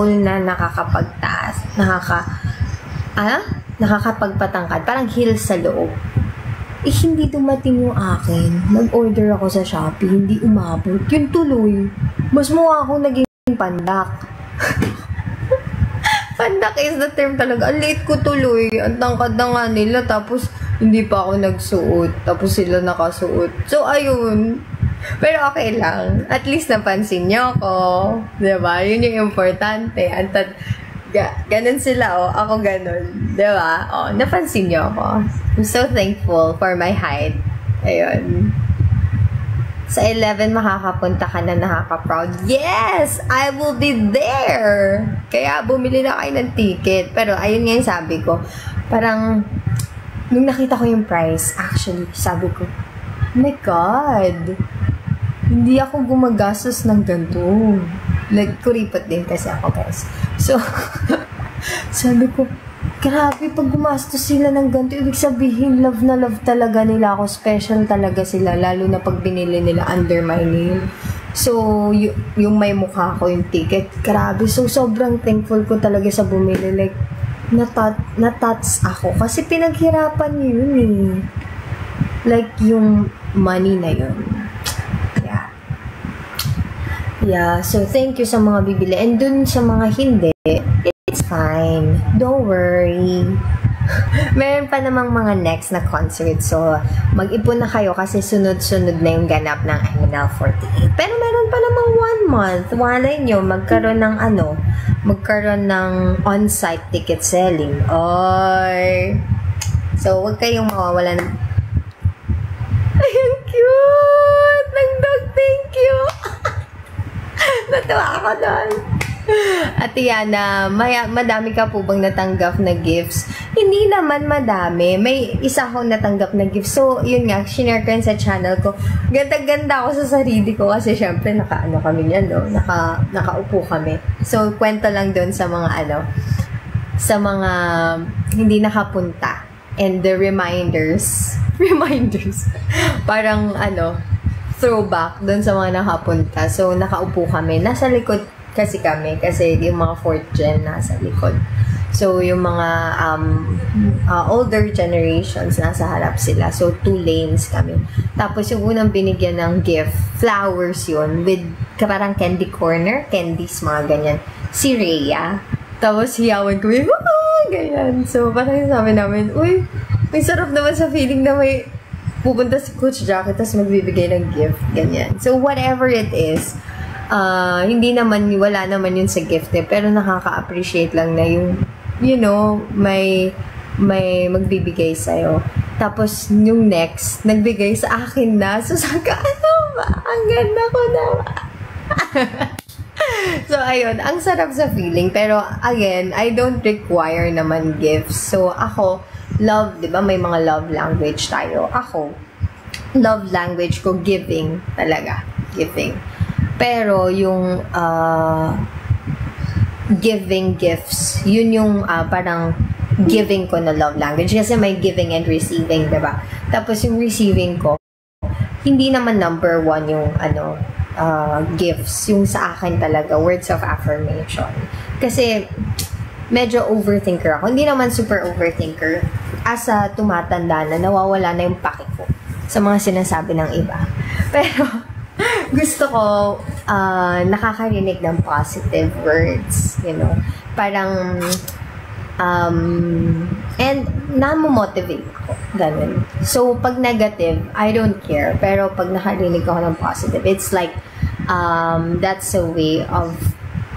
na nakakapagtaas, nakakapagpatangkad, parang heels sa loob. Eh, hindi dumating yung akin. Nag-order ako sa Shopee, hindi umabot. Yun tuloy. Mas mukha akong naging pandak. Pandak is the term talaga. Ang late ko tuloy. Ang tangkad na nga nila. Tapos, hindi pa ako nagsuot. Tapos sila nakasuot. So, ayun. Pero okay lang. At least napansin niyo ako. Diba? Yun yung importante. Ganun sila, oh. Ako ganun. Diba? Oh, napansin niyo ako. I'm so thankful for my height. Ayun. Sa 11, makakapunta ka na, nakaka-proud. Yes! I will be there! Kaya, bumili na kayo ng ticket. Pero, ayun nga yung sabi ko. Parang, nung nakita ko yung price, actually, sabi ko, oh my God! Hindi ako gumagastos ng ganito. Like, kuripot din kasi ako, guys. So, sabi ko, grabe, pag gumastos sila ng ganito, ibig sabihin, love na love talaga nila ako. Special talaga sila, lalo na pag binili nila under my name. So, yung may mukha ko, yung ticket, grabe. So, sobrang thankful ko talaga sa bumili. Like, na-touch ako. Kasi pinaghirapan niyo yun eh. Like, yung money na yun. Yeah, so thank you sa mga bibili. And dun sa mga hindi, it's fine. Don't worry. Meron pa namang mga next na concert. So, mag-ipon na kayo kasi sunod-sunod na yung ganap ng MNL48. Pero meron pa namang 1 month. Walay nyo, magkaroon ng on-site ticket selling. Oy! So, huwag kayong mawawala ng... Ay, ang cute! Ng dog, thank you! Natawa ako doon. At yan, madami ka po bang natanggap na gifts? Hindi naman madami. May isa akong natanggap na gifts. So, yun nga, shinare ko yun sa channel ko. Ganda-ganda ako sa sarili ko kasi syempre naka-ano kami yan, no? Nakaupo kami. So, kwento lang doon sa mga sa mga hindi nakapunta. And the reminders. Parang throwback doon sa mga nakapunta. So, nakaupo kami. Nasa likod kasi kami. Kasi yung mga 4th gen nasa likod. So, yung mga older generations, nasa harap sila. So, 2 lanes kami. Tapos, yung unang binigyan ng gift, flowers yun, with parang candy corner, candies, mga ganyan. Si Rhea. Tapos, hiyawan kami, ganyan. So, parang sabi namin, uy, may sarap naman sa feeling na may pupunta si Coach Jackie tapos magbibigay ng gift, ganyan. So, whatever it is, wala naman yun sa gift eh, pero nakaka-appreciate lang na yung, may magbibigay sa'yo. Tapos, yung next, nagbigay sa akin na, so, saka, ang ganda ko na. So, ayun, ang sarap sa feeling, pero, again, I don't require naman gifts. So, ako, love, di ba? May mga love language tayo. Ako, love language ko, giving talaga. Giving. Pero, yung giving gifts, yun yung parang giving ko na love language. Kasi may giving and receiving, di ba? Tapos, yung receiving ko, hindi naman number 1 yung, gifts. Yung sa akin talaga, words of affirmation. Kasi, medyo overthinker ako. Hindi naman super overthinker. Asa tumatanda na, nawawala na yung paki ko sa mga sinasabi ng iba. Pero, gusto ko nakakarinig ng positive words, Parang, and namomotivate ako. Ganun. So, pag negative, I don't care. Pero, pag nakarinig ako ng positive, it's like, that's a way of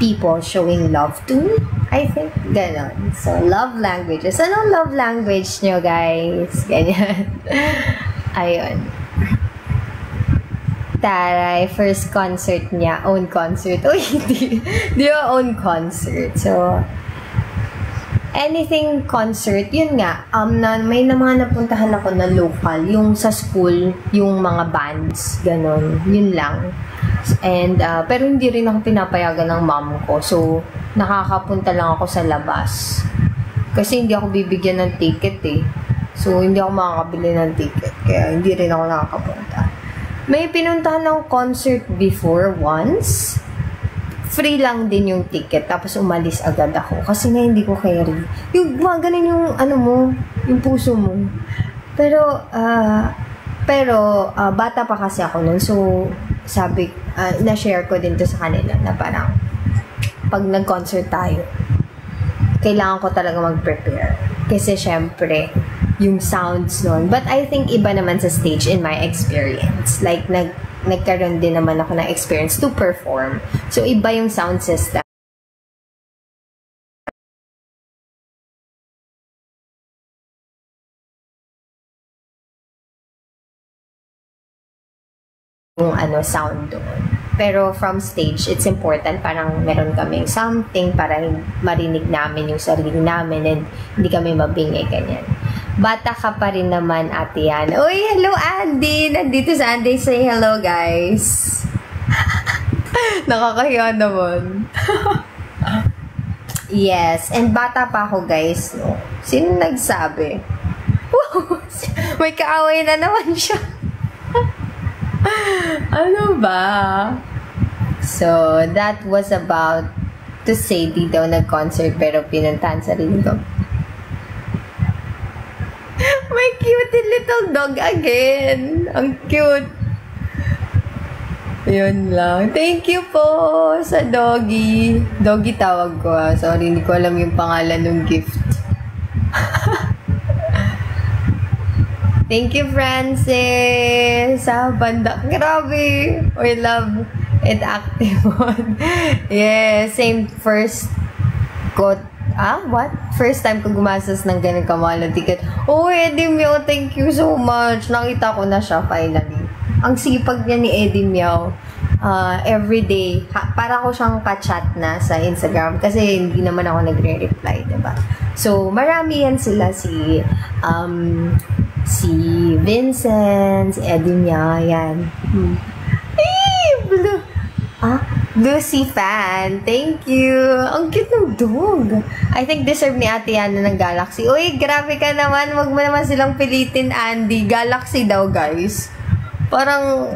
people showing love to me, I think. Ganon. So, love languages. Anong love language nyo, guys? Ganyan. Ayun. Taray, first concert niya. Own concert. Uy, di ba own concert? So, anything concert, yun nga. May mga napuntahan ako na local. Yung sa school, yung mga bands. Ganon. Yun lang. And, pero hindi rin ako pinapayagan ng mom ko. So, nakakapunta lang ako sa labas. Kasi hindi ako bibigyan ng ticket eh. So, hindi ako makakabili ng ticket. Kaya, hindi rin ako nakakapunta. May pinuntahan ng concert before once. free lang din yung ticket. Tapos umalis agad ako. Kasi nga hindi ko carry. Yung mga ganun yung ano mo, yung puso mo. Pero bata pa kasi ako nun. So, sabi, na-share ko din to sa kanila na parang pag nag-concert tayo, kailangan ko talaga mag-prepare. Kasi syempre, yung sounds nun. But I think iba naman sa stage in my experience. Like, nagkaroon din naman ako ng experience to perform. So, iba yung sound system. Yung sound doon. Pero from stage, it's important parang meron kaming something para marinig namin yung sarili namin and hindi kami mabingay, ganyan. Bata ka pa rin naman, Ate Yan. Uy, hello, Andy! Nandito sa Andy. Say hello, guys. Nakakahiya naman. Yes. And bata pa ako, guys. No? Sino nagsabi? May kaaway na naman siya. Ano ba? So, that was about to say di daw nag-concert pero pinuntahan sarili ko. My cute little dog again. Ang cute. Yun lang. Thank you po sa doggy. Doggy tawag ko ha. Sorry, hindi ko alam yung pangalan ng gift. Thank you, Francis. Sa banda. Grabe. I love it active one. Yeah, same first quote. What? First time ko gumastos ng ganun kamahal na ticket. Oh, Eddie Miao, thank you so much. Nakita ko na siya finally. Ang sipag niya ni Eddie Miao. Everyday. Para ko siyang ka-chat na sa Instagram kasi hindi naman ako nagre-reply, diba? So, marami yan sila. Si Vincent, si Eddie Miao, yan. Blue. Lucy fan. Thank you. Ang cute ng dog. I think deserve ni Ate Yana ng Galaxy. Uy, grabe ka naman. Wag mo naman silang pilitin, Andy. Galaxy daw, guys. Parang,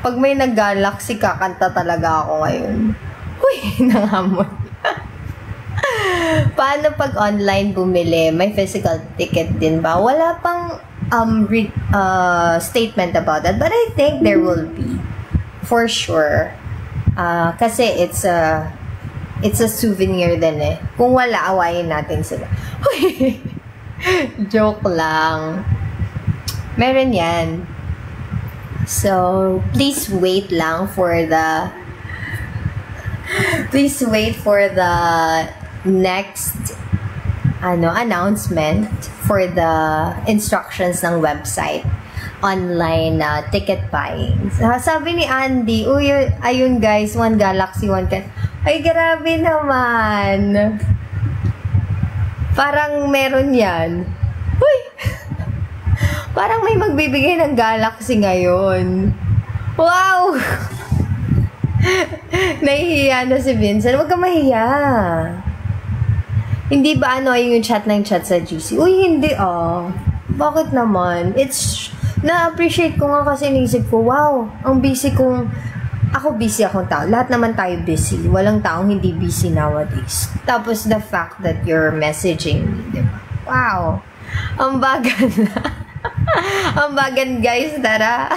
pag may nag-Galaxy, kakanta talaga ako ngayon. Uy, nangamon. Paano pag online bumili? May physical ticket din ba? Wala pang statement about that. But I think there will be. For sure. Kasi it's a souvenir din eh. Kung wala, awayin natin sila. Joke lang. Meron yan. So, please wait for the next announcement for the instructions ng website. Online ticket buying. Sabi ni Andy, uy, ayun guys, one Galaxy, one can. Ay, grabe naman. Parang meron yan. Uy! Parang may magbibigay ng Galaxy ngayon. Wow! Nahihiya na si Vincent. Huwag ka mahiya. Hindi ba yung chat sa GC? Uy, hindi Bakit naman? Na-appreciate ko nga kasi naisip ko, wow, ang busy kong, ako busy akong tao. Lahat naman tayo busy. Walang taong hindi busy nowadays. Tapos the fact that you're messaging me, diba? Wow. Ang bagan na. Ang bagan, guys, tara.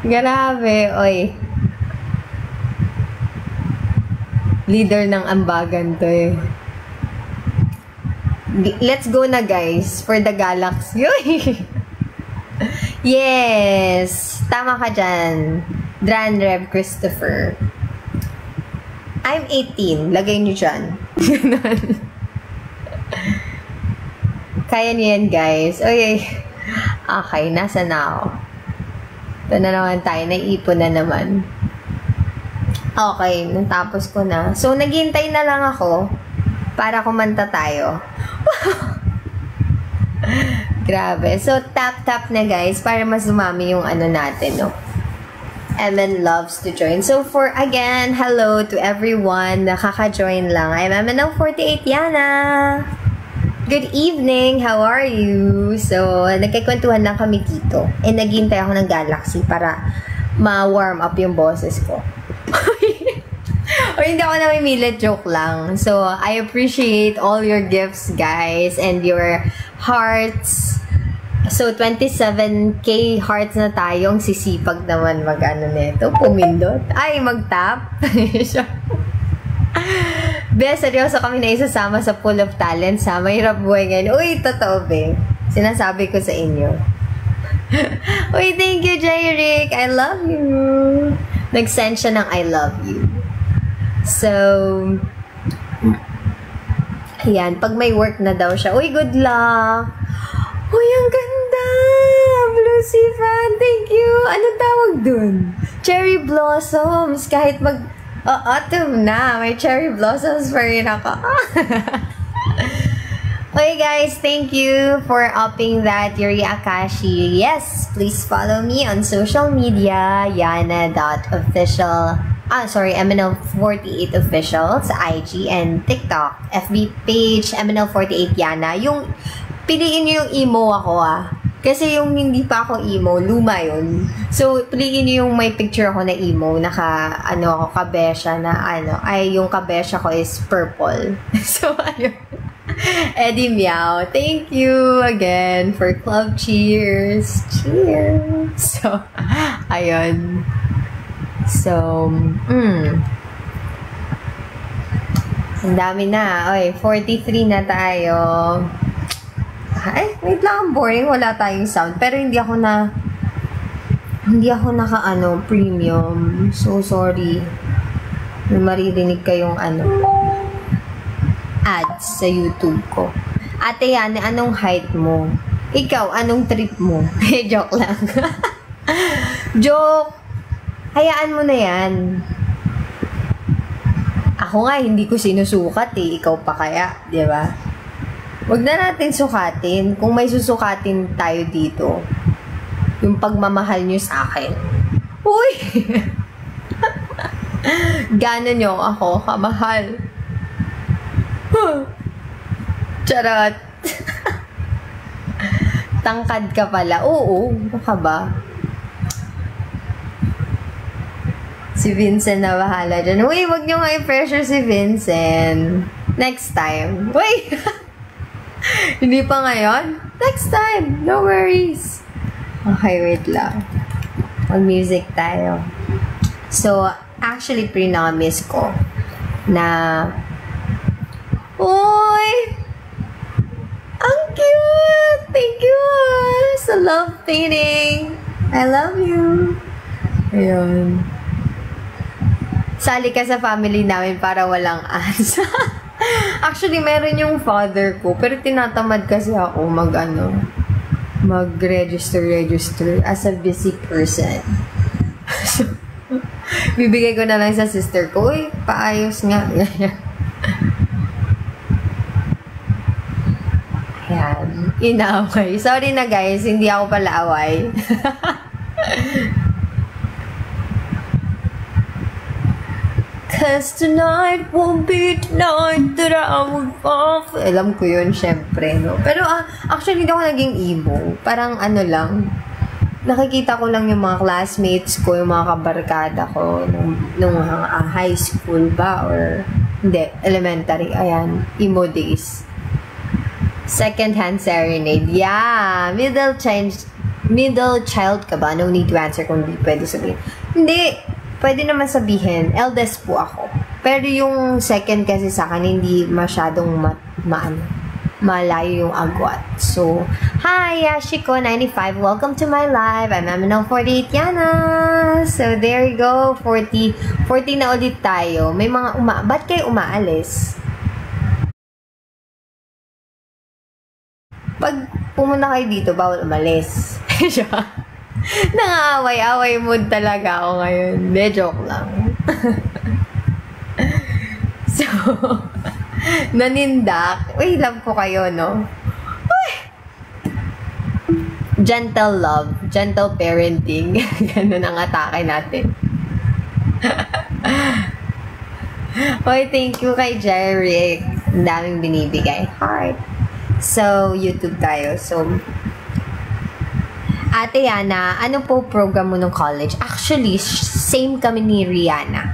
Grabe, oy. Leader ng ambagan to eh. Let's go na guys for the Galaxy. Yes, tama ka dyan. Dran Rev Christopher. I'm 18. Lagay nyo dyan. Kaya niyo yan guys. Okay. Okay, nasa na ako. Ito na naman tayo. Naiipon na naman. Okay, natapos ko na. So, naghintay na lang ako para kumanta tayo. Grabe. So, tap na guys para mas dumami yung natin, no? MN loves to join. So, again, hello to everyone na kaka-join lang. I'm MN48 Yana. Good evening. How are you? So, nagkikwentuhan lang kami dito. And naghintay ako ng Galaxy para ma-warm up yung boses ko. O hindi ako namimilit, joke lang. So, I appreciate all your gifts, guys, and your hearts. So, 27K hearts na tayong sisipag naman mag-ano nito, pumindot. Ay, mag-tap. Be, seryoso kami na isasama sa Pool of Talents, ha? Mahirap buhay ngayon. Uy, totoo, be. Sinasabi ko sa inyo. Uy, thank you, Jayrick. I love you. Nag-send siya ng I love you. So, ayan. Pag may work na daw siya, uy, good luck. Uy, ang ganda. Lucy fan, thank you. Anong tawag dun? Cherry blossoms. Kahit autumn na, may cherry blossoms pa rin ako. Okay guys, thank you for upping that Yuri Akashi. Yes, please follow me on social media, yana.official. MNL48 official sa IG and TikTok. FB page, MNL48 Yana. Yung, piliin nyo yung emo ako Kasi yung hindi pa ako emo, luma yun. So, piliin nyo yung may picture ako na emo, ako, kabesya na yung kabesya ko is purple. So, ayun. Eddie Meow, thank you again for club cheers. Cheers! So, ayun. So, ang dami na. Oy, 43 na tayo. Ay, wait lang, boring. Wala tayong sound. Pero hindi ako premium. So, sorry. May maririnig kayong ads sa YouTube ko. Ate Yana, anong height mo? Ikaw, anong trip mo? Joke lang. Joke! Hayaan mo na yan. Ako nga, hindi ko sinusukat Ikaw pa kaya, di ba? Huwag na natin sukatin. Kung may susukatin tayo dito, yung pagmamahal nyo sa akin. Uy! Gano'n nyo ako kamahal. Charot. Tangkad ka pala. Oo, baka ba? Si Vincent na bahala dyan. Uy, wag nyo nga i-pressure si Vincent. Next time. Uy! Hindi pa ngayon? Next time. No worries. Okay, wait lang. Mag-music tayo. So, actually, pre-na-miss ko na uy! Ang cute! Thank you! Sa love painting. I love you. Ayun. Sali ka sa family namin para walang ads. Actually, meron yung father ko. Pero tinatamad kasi ako mag-register as a busy person. So, bibigay ko na lang sa sister ko. Uy, paayos nga. Ayan. Inaaway. Sorry na guys, hindi ako pala away. Cause tonight won't be tonight that I would fall. Alam ko yun, syempre, no? Pero actually, hindi ako naging emo. Parang lang. Nakikita ko lang yung mga classmates ko, yung mga kabarkada ko nung high school ba or hindi, elementary. Ayan, emo days. Second-hand serenade. Yeah, middle child ka ba? No need to answer kung hindi pwede sabihin. Hindi. Pwede naman sabihin, eldest po ako. Pero yung second kasi sa akin, hindi masyadong malayo yung agwat. So, hi, Yashiko95. Welcome to my live. I'm MNL48 Yana. So, there you go. 40 na ulit tayo. May mga ba't kayo umaalis? Pag pumunta kayo dito, bawal umalis. Nangaaway-away mood talaga ako ngayon. De, joke lang. So, nanindak. Uy, love ko kayo, no? Uy! Gentle love. Gentle parenting. Ganun ang atake natin. Uy, thank you kay Jerry. Ang daming binibigay. Heart. So, YouTube tayo. So, Ate Yana, ano po program mo nung college? Actually, same kami ni Rihanna.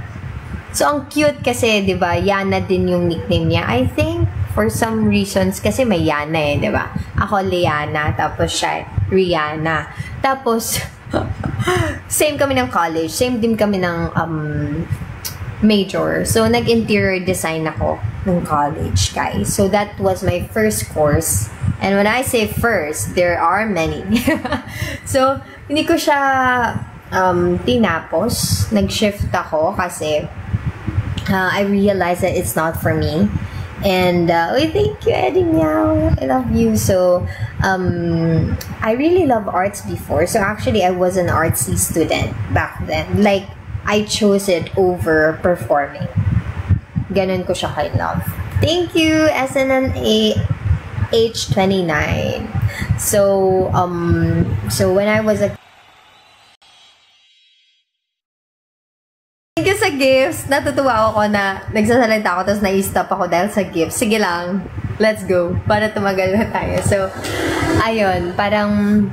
So, ang cute kasi, di ba, Yana din yung nickname niya. I think, for some reasons, kasi may Yana eh, di ba? Ako, Liana, tapos siya, Rihanna. Tapos, same kami ng college. Same din kami ng major. So, nag-interior design ako nung college, guys. So, that was my first course. And when I say first, there are many. So, hindi ko siya tinapos. Nag-shift ako kasi I realized that it's not for me. And thank you, Eddie Meow. I love you. So, I really love arts before. So, actually, I was an artsy student back then. Like, I chose it over performing. Ganon ko siya kay love. Thank you, SNNA H29. So, so when I was a thank you sa gifts. Natutuwa ako na nagsasalita ako tapos na-stop ako dahil sa gifts. Sige lang. Let's go. Para tumagal na tayo. So, ayun. Parang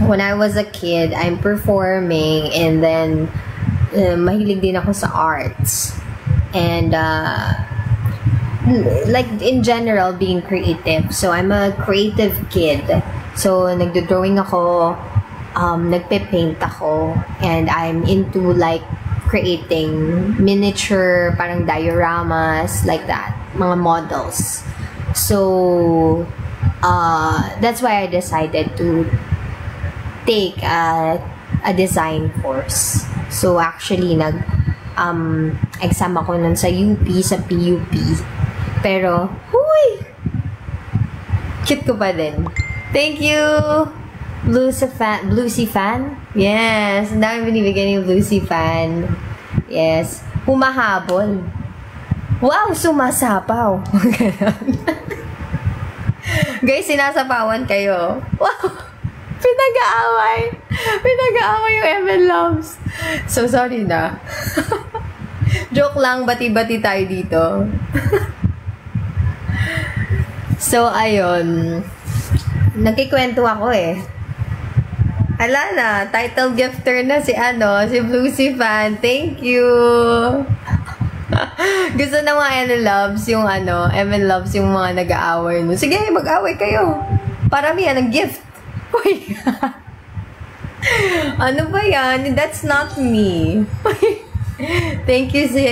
when I was a kid, I'm performing and then mahilig din ako sa arts. And like in general, being creative. So, I'm a creative kid. So, nagdo-drawing ako, nagpe-paint ako, and I'm into like creating miniature, parang dioramas, like that, mga models. So, that's why I decided to take a design course. So, actually, exam ako nun sa UP, sa PUP. Pero, huy! Cute ko pa din. Thank you! Bluesy fan? Yes! Ang dami binibigyan yung Bluesy fan. Yes. Humahabol. Wow! Sumasapaw. Guys, sinasapawan kayo. Wow! Pinag-aaway. Pinag-aaway yung ML Loves. So, sorry na. Joke lang, bati-bati tayo dito. So, ayun. Nagkikwento ako eh. Ala na, title gifter na si si Bluesy fan. Thank you! Gusto ng mga ML Loves yung ML Loves yung mga nag-aaway mo. Sige, mag-aaway kayo. Paramihan ng gift. Uy! Ano ba yan? That's not me. Thank you, si...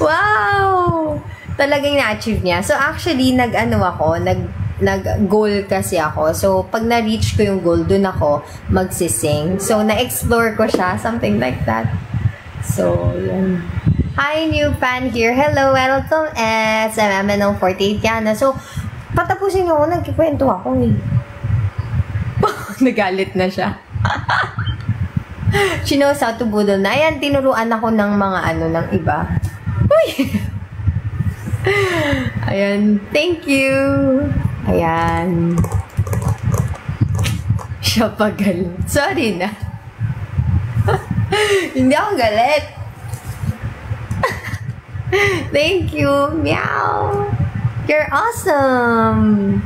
Wow! Talagang na-achieve niya. So, actually, nag-goal kasi ako. So, pag na-reach ko yung goal, dun ako magsising. So, na-explore ko siya. Something like that. So, yun. Hi, new fan here. Hello, welcome. I'm MNO48 Yana. So, patapusin nyo ako. Nagkikwento ako eh. Nagalit na siya. She knows how to budol na. Ayan, tinuruan ako ng mga ng iba. Uy! Ayan. Thank you! Ayan. Siya pa galit. Sorry na. Hindi ako galit. Thank you. Meow. You're awesome.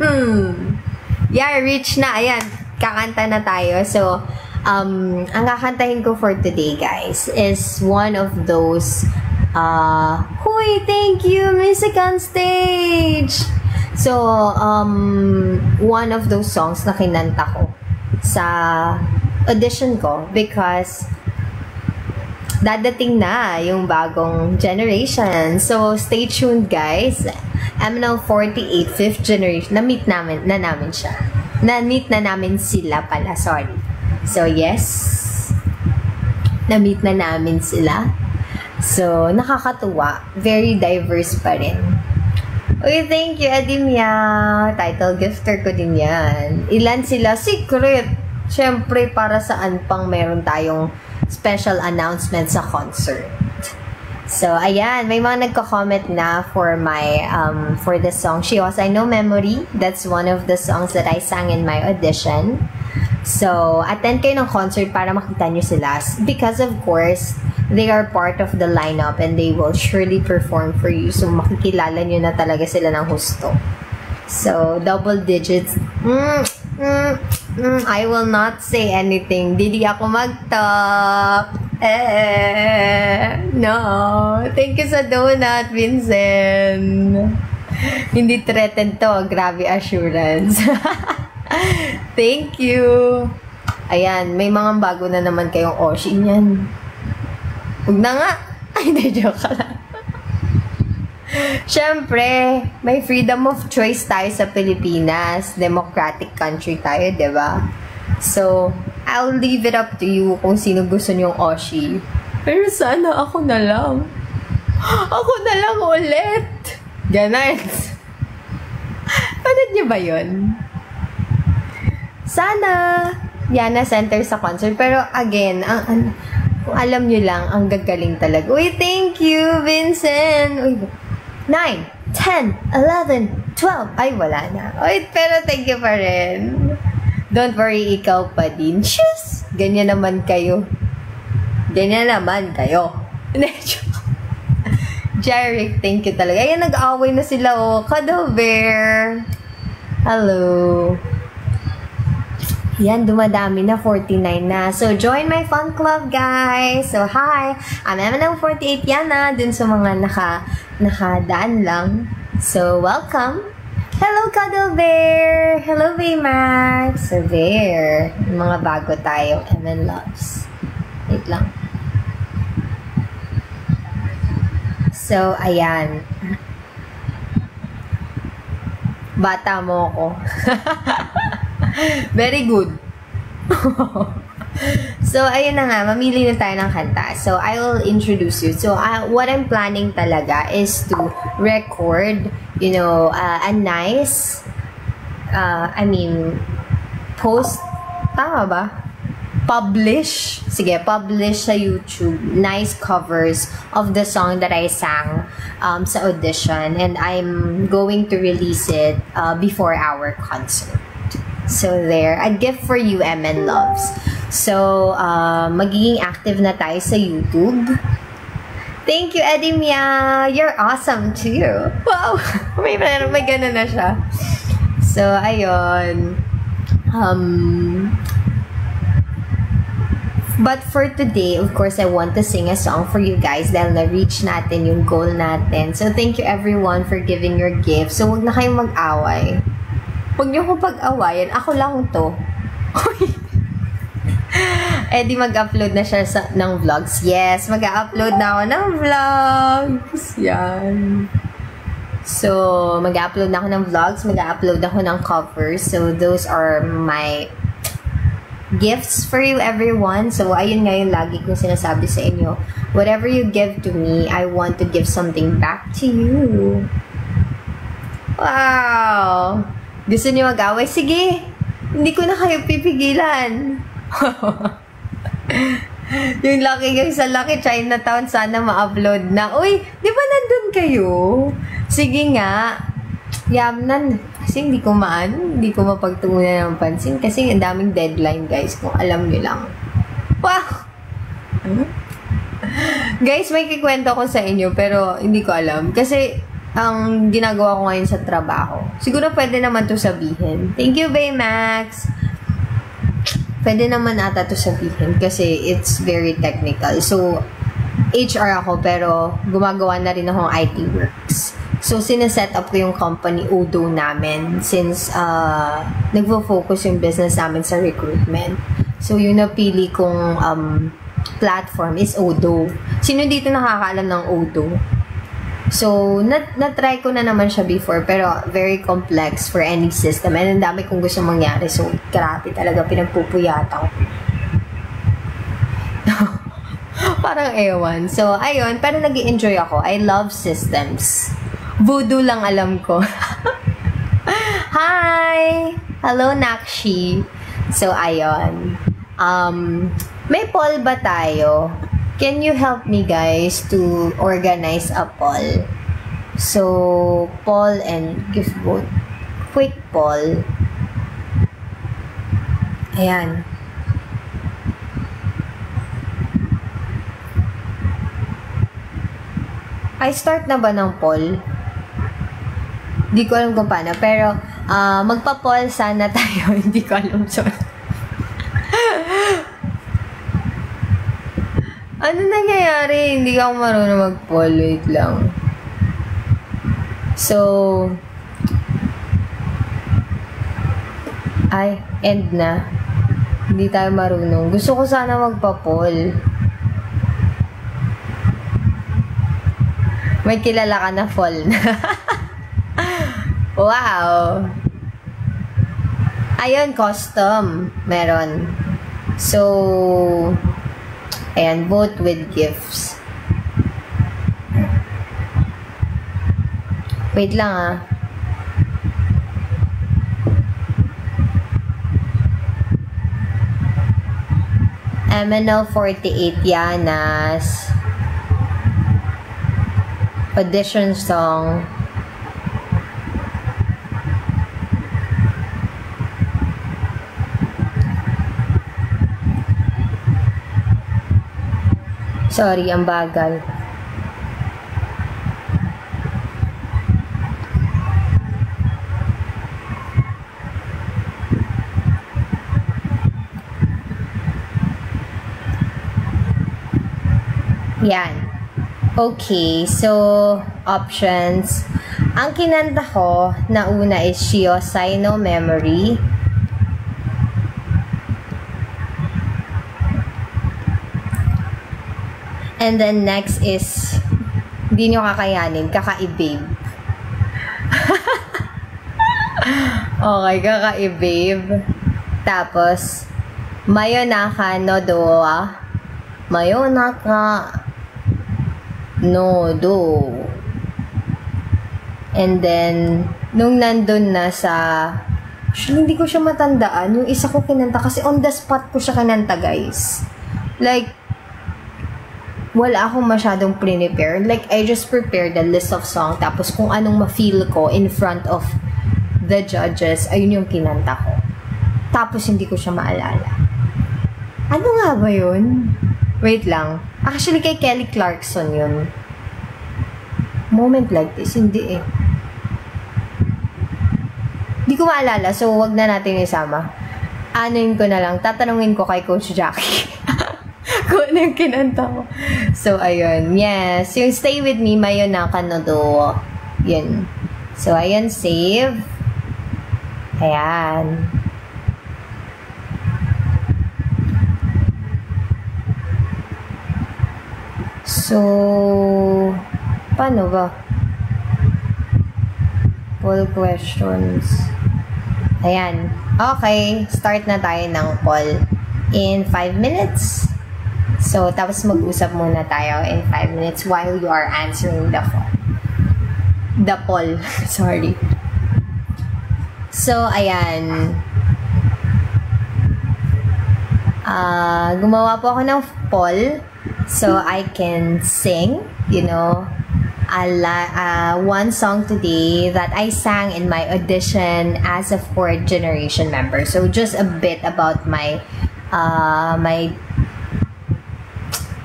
Yeah, reach na. Ayan. Kakanta na tayo. So, ang kakantahin ko for today, guys, is one of those huy, thank you, music on stage. So, one of those songs na kinanta ko sa audition ko because dadating na yung bagong generation. So, stay tuned, guys. MNL48, 5th generation. Na-meet na namin siya. Na-meet na namin sila pala, sorry. So, yes. Na-meet na namin sila. So, nakakatuwa. Very diverse pa rin. Uy, thank you, Eddie Meow. Title gifter ko din yan. Ilan sila? Secret. Siyempre, para saan pang meron tayong special announcement sa concert. So, ayan. May mga nagko-comment na for my, for the song. She was, I Know Memory. That's one of the songs that I sang in my audition. So, attend kayo ng concert para makita nyo sila. Because, of course, they are part of the lineup and they will surely perform for you. So, makikilala nyo na talaga sila ng husto. So, double digits. I will not say anything. Didi ako mag-talk. No. Thank you sa donut, Vincent. Hindi threatened to. Grabe assurance. Thank you. Ayan, may mga bago na naman kayong Oshi niyan. Huwag na nga. Ay, hindi, joke ka lang. Siyempre, may freedom of choice tayo sa Pilipinas. Democratic country tayo, diba? So, I'll leave it up to you kung sino gusto niyong Oshi. Pero sana ako na lang. Ako na lang ulit. Ganon. Panood niyo ba yun? Sana. Yana Center sa concert. Pero again, kung alam niyo lang, ang gagaling talaga. Uy, thank you, Vincent. Uy, 9, 10, 11, 12. Ay, wala na. Uy, pero thank you pa rin. Don't worry, ikaw pa din. Shush! Ganyan naman kayo. Ganyan naman kayo. Jarek, thank you talaga. Ayan, nag-away na sila, oh. Cuddle Bear. Hello. Yan, dumadami na, 49 na. So, join my fun club, guys. So, hi. I'm MNL48 Yana, dun sa mga nakadaan lang. So, welcome. Hello, Cuddle Bear. Hello, Baymax. So, there. Mga bago tayo, MN Loves. Wait lang. So, ayan. Bata mo ako. Very good. So, ayun na nga. Mamili na tayo ng kanta. So, I will introduce you. So, what I'm planning talaga is to record, you know, a nice, post, tama ba? Publish. Sige, publish sa YouTube. Nice covers of the song that I sang sa audition. And I'm going to release it before our concert. So there, a gift for you, MN Loves. So, magiging active na tayo sa YouTube. Thank you, Eddie Mia. You're awesome too. Wow! may ganun na siya. So, ayun. But for today, of course, I want to sing a song for you guys dahil na-reach natin yung goal natin. So, thank you everyone for giving your gifts. So, wag na kayong mag-away. Huwag niyo ko pag-awayan. Ako lang to. Di mag-upload na siya ng vlogs. Yes, mag-upload na ako ng vlogs. Yan. So, mag-upload na ako ng vlogs. Mag-upload ako ng covers. So, those are my gifts for you, everyone. So, ayun nga yung lagi kong sinasabi sa inyo. Whatever you give to me, I want to give something back to you. Wow! Gusto niyo mag-away? Sige! Hindi ko na kayo pipigilan. Yung sa Lucky Chinatown, sana ma-upload na. Uy, di ba nandun kayo? Sige nga. Yamnan. Kasi hindi ko mapagtungunan ng pansin. Kasi ang daming deadline, guys. Kung alam niyo lang. Wow! Guys, may kikwento ko sa inyo, pero hindi ko alam. Kasi ang ginagawa ko ngayon sa trabaho. Siguro pwede naman to sabihin. Thank you, Baymax. Pwede naman ata to sabihin kasi it's very technical. So, HR ako pero gumagawa na rin akong IT works. So, sineset up ko yung company Odo namin since nagfo-focus yung business namin sa recruitment. So, yung napili kong platform is Odo. Sino dito nakakaalam ng Odo? So, na-try ko na naman siya before, pero very complex for any system. And ang dami kong gusto mangyari. So, grabe talaga, pinagpupuyata ko. Parang ewan. So, ayun, pero nag-i-enjoy ako. I love systems. Voodoo lang alam ko. Hi! Hello, Nakshi. So, ayun. May poll ba tayo? Can you help me, guys, to organize a poll? So, poll and gift vote. Quick poll. Ayan. I start na ba ng poll? Hindi ko alam kung paano. Pero, magpa-poll sana tayo. Hindi ko alam. Sorry. nangyari? Hindi ako marunong mag-pole. Wait lang. So, ay, end na. Hindi tayo marunong. Gusto ko sana magpa-pole. May kilala ka na fall na. Wow! Ayun, custom. Meron. So, ayan, vote with gifts. Wait lang ah. MNL48 Yanas. Audition song. Sorry, ang bagal. Yan. Okay, so, options. Ang kinanta ko na una is Shiosai no Memory. And then next is, hindi nyo kakayanin, Kakaibabe. Okay, Kakaibabe. Tapos, Mayonaka no Doa. Mayonaka no Do. And then, nung nandun na sa, actually, hindi ko siya matandaan. Yung isa ko kinanta, kasi on the spot ko siya kinanta, guys. Like, wala akong masyadong prepare. Like, I just prepared a list of song. Tapos, kung anong ma-feel ko in front of the judges, ayun yung kinanta ko. Tapos, hindi ko siya maalala. Ano nga ba yun? Wait lang. Actually, kay Kelly Clarkson yun. Moment like this, hindi eh. Hindi ko maalala, so wag na natin isama. Anuin ko na lang. Tatanungin ko kay Coach Jackie. Kung ano yung kinanta ko. So, ayun. Yes. Yung Stay With Me, Mayonaka no Do. Yun. So, ayun. Save. Ayan. So, paano ba? Poll questions. Ayan. Okay. Start na tayo ng poll in 5 minutes. So, tapos mag-usap muna tayo in 5 minutes while you are answering the poll. Sorry. So, ayan. Gumawa po ako ng poll so I can sing, you know, one song today that I sang in my audition as a 4th generation member. So, just a bit about my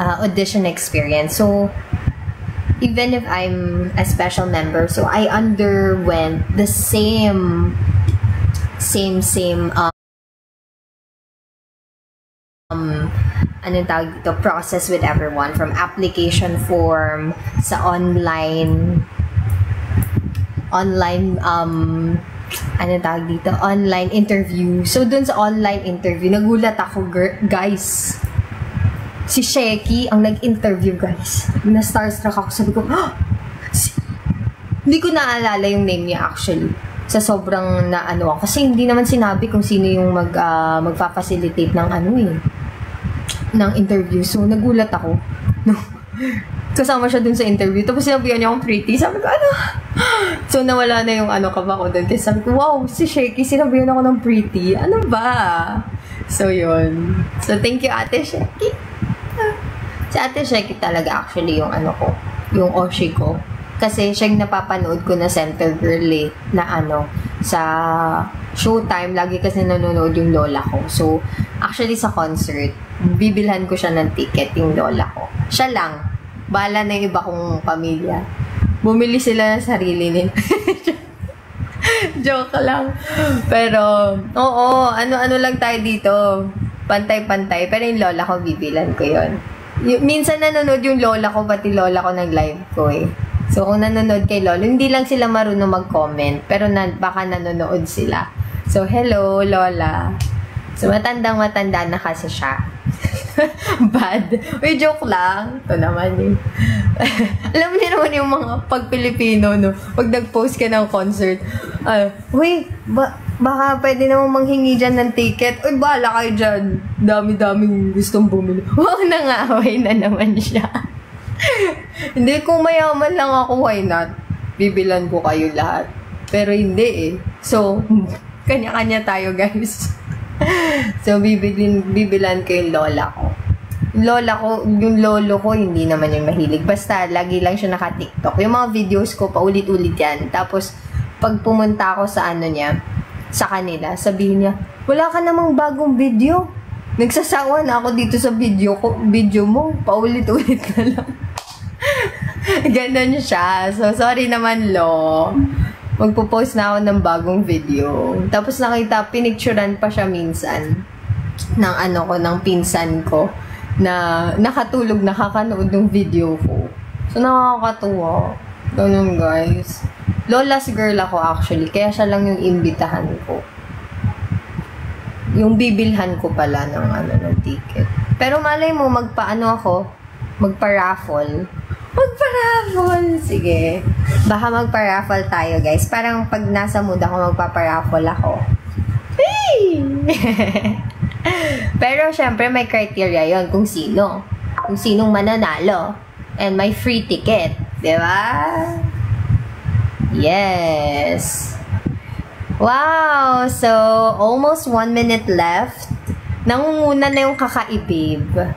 audition experience. So, even if I'm a special member, so I underwent the same anong tawag dito, process with everyone, from application form sa online anong tawag dito, online interview. So, dun sa online interview, nagulat ako, guys. Si Sheki ang nag-interview, guys. Na-starstruck ako. Sabi ko, hindi ko naalala yung name niya actually. Sa sobrang na-ano ako. Kasi hindi naman sinabi kung sino yung magpa-facilitate ng ng interview. So, nagulat ako. No. Kasama siya dun sa interview. Tapos sinabihan niya akong pretty. Sabi ko, ano? So, nawala na yung kaba ko dun. Kasi sabi ko, wow, si Sheki, sinabihan ako ng pretty. Ano ba? So, yun. So, thank you, Ate Sheki. Si Ate Sheki talaga actually yung yung Oshi ko. Kasi siya yung napapanood ko na center girl na sa Showtime. Lagi kasi nanonood yung lola ko. So, actually sa concert, bibilhan ko siya ng ticket yung lola ko. Siya lang. Bahala na yung iba kong pamilya. Bumili sila ng sarili nila. Joke lang. Pero, oo, ano lang tayo dito. Pantay-pantay. Pero yung lola ko, bibilan ko yon. Minsan nanonood yung lola ko, pati lola ko nag-live ko eh. So, kung nanonood kay lolo, hindi lang sila marunong mag-comment, pero baka nanonood sila. So, hello, lola. So, matandang-matanda na kasi siya. Bad. Uy, joke lang. Ito naman eh. Alam niyo naman yung mga pag-Pilipino, no? Pag nag-post ka ng concert, uy, baka pwede naman manghingi dyan ng ticket. Uy, bahala kayo dyan. Dami-daming gustong bumili. Wow, nang-away na naman siya. Hindi, kung mayaman lang ako, why not? Bibilan ko kayo lahat. Pero hindi eh. So, kanya-kanya tayo, guys. So, bibilan ko yung lola ko. Yung lolo ko, hindi naman yung mahilig. Basta, lagi lang siya naka-TikTok. Yung mga videos ko, paulit-ulit yan. Tapos, pag pumunta ako sa sa kanila, sabihin niya, wala ka namang bagong video. Nagsasawa na ako dito sa video mo. Paulit-ulit na lang. Ganon siya. So, sorry naman, Lo. Magpo-post na ako ng bagong video. Tapos pinicturean pa siya minsan ng ng pinsan ko na nakatulog, nakakanood ng video ko. So, nakakatuwa. Ganun, guys. Lola's girl ako actually. Kaya siya lang yung imbitahan ko. Yung bibilhan ko pala ng ticket. Pero malay mo, magpa-raffle. Sige. Baka magpa-raffle tayo, guys. Parang pag nasa mood ako, magpapa-raffle ako. Hey! Pero, syempre, may criteria yon kung sino. Kung sinong mananalo. And may free ticket. Diba? Yes. Wow! So, almost 1 minute left. Nangunguna na yung kaka-babe.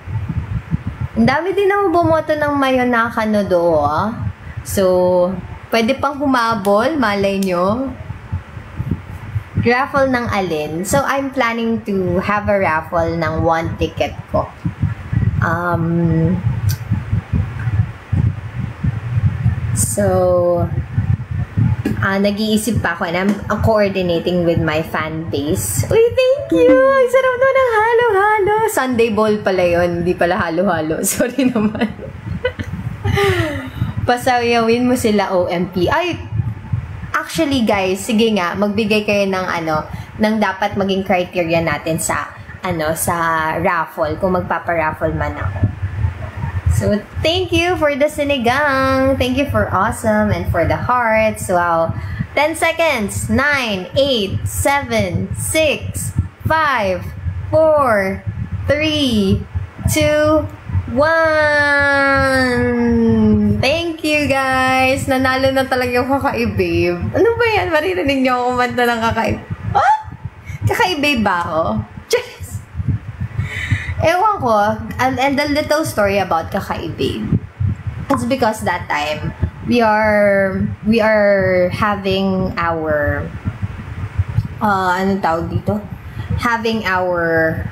Ang dami din ako bumoto ng Mayonaka no do, ah. So, pwede pang humabol, malay nyo. Raffle ng alin? So, I'm planning to have a raffle ng 1 ticket ko. Nag-iisip pa ako and I'm coordinating with my fan base. Uy, thank you! Ang sarap naman ng halo-halo. Sunday bowl pala yun. Hindi pala halo-halo. Sorry naman. Pasayawin mo sila OMP. Ay, actually guys, sige nga, magbigay kayo ng dapat maging criteria natin sa raffle, kung magpapa-raffle man ako. So, thank you for the sinigang. Thank you for awesome and for the hearts. Wow. 10 seconds. 9, 8, 7, 6, 5, 4, 3, 2, 1. Thank you, guys. Nanalo na talaga yung kaka-babe. Ano ba yan? Maririnig niyo ako kumanta ng kaka-babe. Ah? Kaka-babe ba ako? Ewan ko, and the little story about kaka-babe. It's because that time, we are having our, anong tawag dito? Having our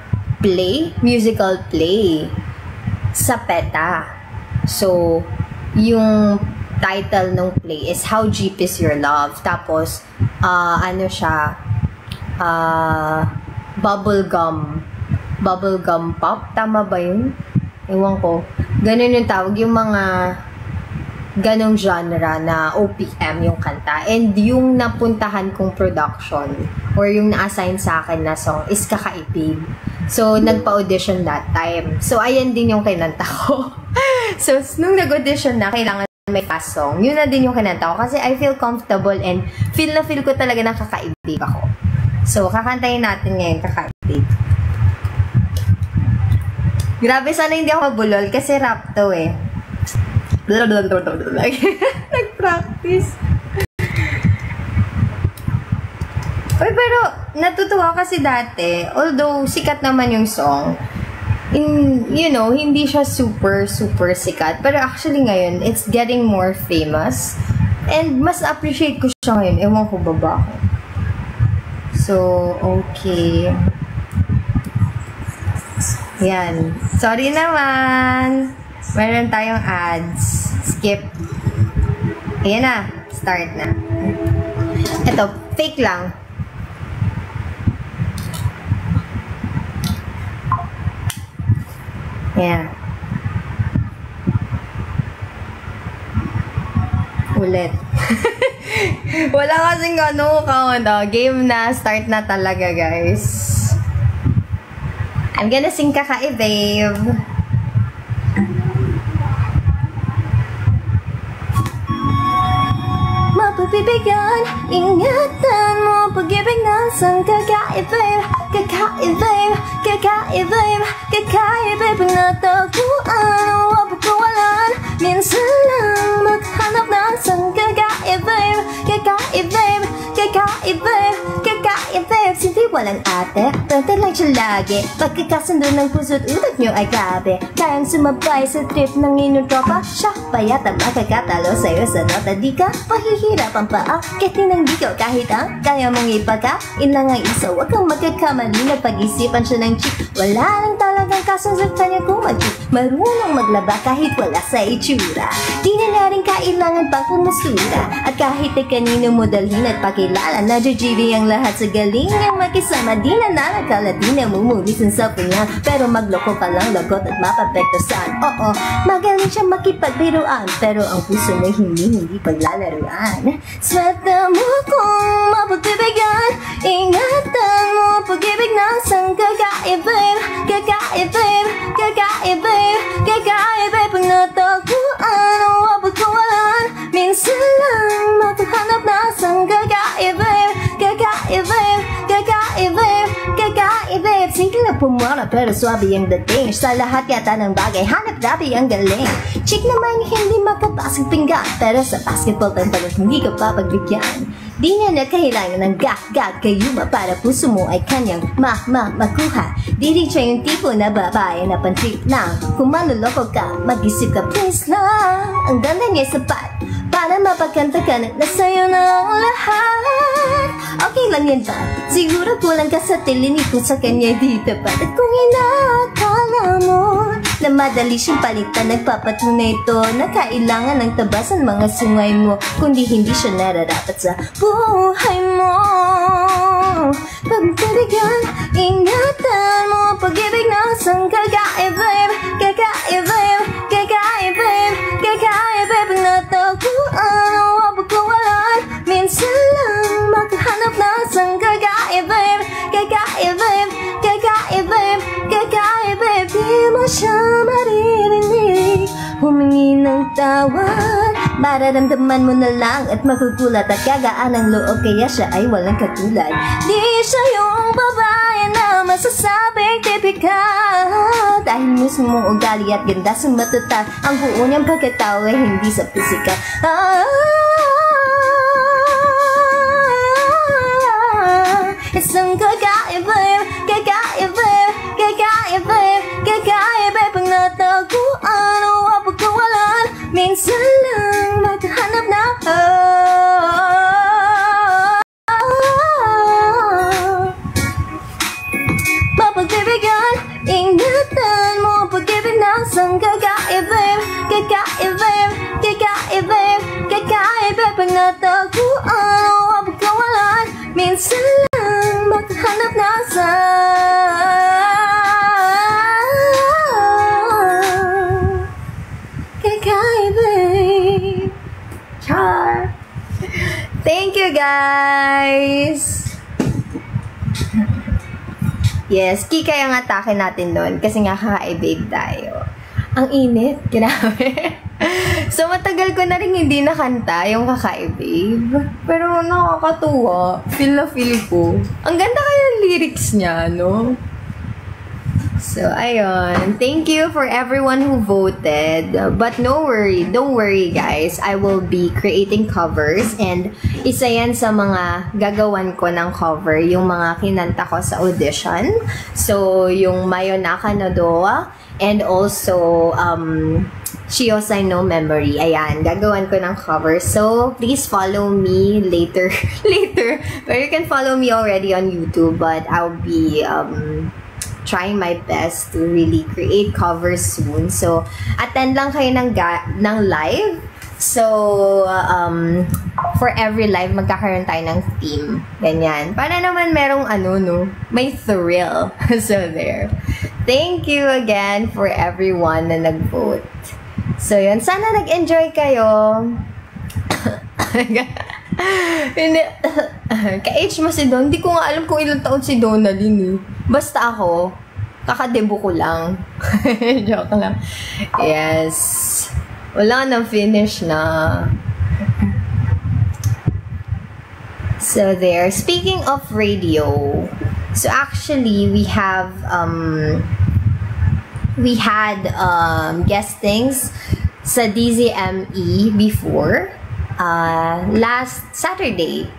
musical play, sa PETA. So, yung title ng play is How Deep Is Your Love? Tapos, bubblegum pop, tama ba yun? Ewan ko. Ganun yung tawag, yung mga ganong genre na OPM yung kanta. And yung napuntahan kong production or yung na-assign sa akin na song is Kaka-babe. So, nagpa-audition that time. So, ayan din yung kinanta ko. So, nung nag-audition na, kailangan may fast song. Yun na din yung kinanta ko kasi I feel comfortable and feel ko talaga na Kaka-babe ako. So, kakantayin natin ngayon Kaka-babe. Grabe, sana hindi ako mabulol kasi rap to eh. Nag-practice. Uy, pero natutuwa kasi dati, although sikat naman yung song, hindi siya super sikat. Pero actually ngayon, it's getting more famous. And mas appreciate ko siya ngayon. Ewan ko ba ako. So, okay. Yan. Sorry naman. Meron tayong ads. Skip. Ayan na. Start na. Ito, fake lang. Ayan. Ulit. Wala kasing count. Game na. Start na talaga, guys. I'm gonna sing Kakae Babe. Mapagbibigyan, ingatan mo pag-ibig ng isang Kakae Babe. Kakae Babe, Kakae Babe, Kakae Babe. Pag natagpuan o pagkawalan, minsan lang maghanap ng isang Kakae Babe. Kakae Babe, Kakae Babe, Kakae Babe. Hindi walang ate, pwede lang siya lagi. Pagkakasundo ng puso't utak nyo ay grabe. Kayang sumabay sa trip ng inyong tropa. Siya pa yata makakatalo sa'yo sa nota. Di ka pahihirapan pa kahit hindi ka kahit kaya mong ipaka. Ilang ang isa, huwag kang magkakamali. Nagpag-isipan siya ng chick. Wala lang talagang kasasaktan niya kung mag-chick. Marunong maglaba kahit wala sa itsura. Di na nga rin kailangan pa kumusura. At kahit ay kanino mo dalhin at pakilala, na-GGV ang lahat sa galing niyang makisama. Di na nakakala, di na mumulisan sa punya. Pero magloko ka lang, lagot at mapapektosan. Oo, magaling siya makipagbiruan, pero ang puso mo hindi paglalaruan. Swerte mo kung mapagbibigyan, ingatan mo pag-ibig ng isang Kakae Babe. Kakae Babe, Kakae Babe, Kakae Babe. Pag natagpuan o pagkawalan, minsan lang maghanap ng isang Kakae Babe. Kakae Babe, Kakae Babe, Kakae Babe. Sige na pumara pero swabe ang dating. Sa lahat yata ng bagay, hanap dati ang galing. Chick naman hindi makapasok pinggan, pero sa basketball tampalos hindi ka papagbigyan. Di na nakailangan ng gag kayuma para puso mo ay kanyang makuha. Di rin siya yung tipo na babae na pantrip lang. Kung manloloko ka, mag-isip ka please lang. Ang ganda niya sapat para mapagkanta ka na sa'yo na ang lahat. Okay lang yan ba? Siguro kulang ka sa tilini kung sa kanya di tapat. At kung inakala mo na madali siyang palitan, nagpapatunay ito na kailangan ng tabasan mga sungay mo, kundi hindi siya nararapat sa buhay mo. Pagbibigyan, ingatan mo pag-ibig ng isang Kakae Babe. Kakae Babe, Kakae Babe, Kakae Babe. Pag natagpuan o pagkawalan, minsan lang maghanap ng isang Kakae Babe. Kakae Babe, Kakae Babe, Kakae Babe. Di mo siya maririnig humingi ng tawad. Mararamdaman mo na lang at magugulat at gagaan ang loob, kaya siya ay walang katulad. Di siya yung babae na masasabing tipikal, dahil mismo mong ugali at ganda sa matutal. Ang buo niyang pagkatao ay hindi sa pisikal. Isang Kakae Babe, Kakae Babe, Kakae Babe, Kakae Babe. Pag natagpuan o pagkawalan, minsan lang maghanap na mapagbibigyan, ingatan mo pag-ibig ng isang Kakae Babe. Kakae Babe, Kakae Babe, Kakae Babe. Pag natagpuan o pagkawalan, minsan lang maghanap na sa Kakae Babe. Char! Thank you, guys! Yes, kika yung atake natin doon kasi nga Kakae Babe tayo. Ang init, grabe. So, matagal ko na rin hindi nakanta yung Kakae Babe. Pero nakakatuwa. Feel na feel ko. Ang ganda kaya ng lyrics niya, no? So, ayun. Thank you for everyone who voted. But don't worry guys. I will be creating covers and isa yan sa mga gagawan ko ng cover, yung mga kinanta ko sa audition. So, yung Mayonaka no Doa and also Shiosai no Memory. Ayan, gagawan ko ng cover. So, please follow me later. But you can follow me already on YouTube, but I'll be trying my best to really create covers soon. So, attend lang kayo ng live. So, for every live, magkakaroon tayo ng theme. Ganyan. Para naman merong may thrill. So, there. Thank you again for everyone na nag-vote. So, yun. Sana nag-enjoy kayo. Ka-age mo si Don. Hindi ko nga alam kung ilang taon si Donalyn eh. Basta ako, kakadebo ko lang. Joke lang. Yes. Wala nang finish na. So there. Speaking of radio, so actually we had guestings sa DZME before. Last Saturday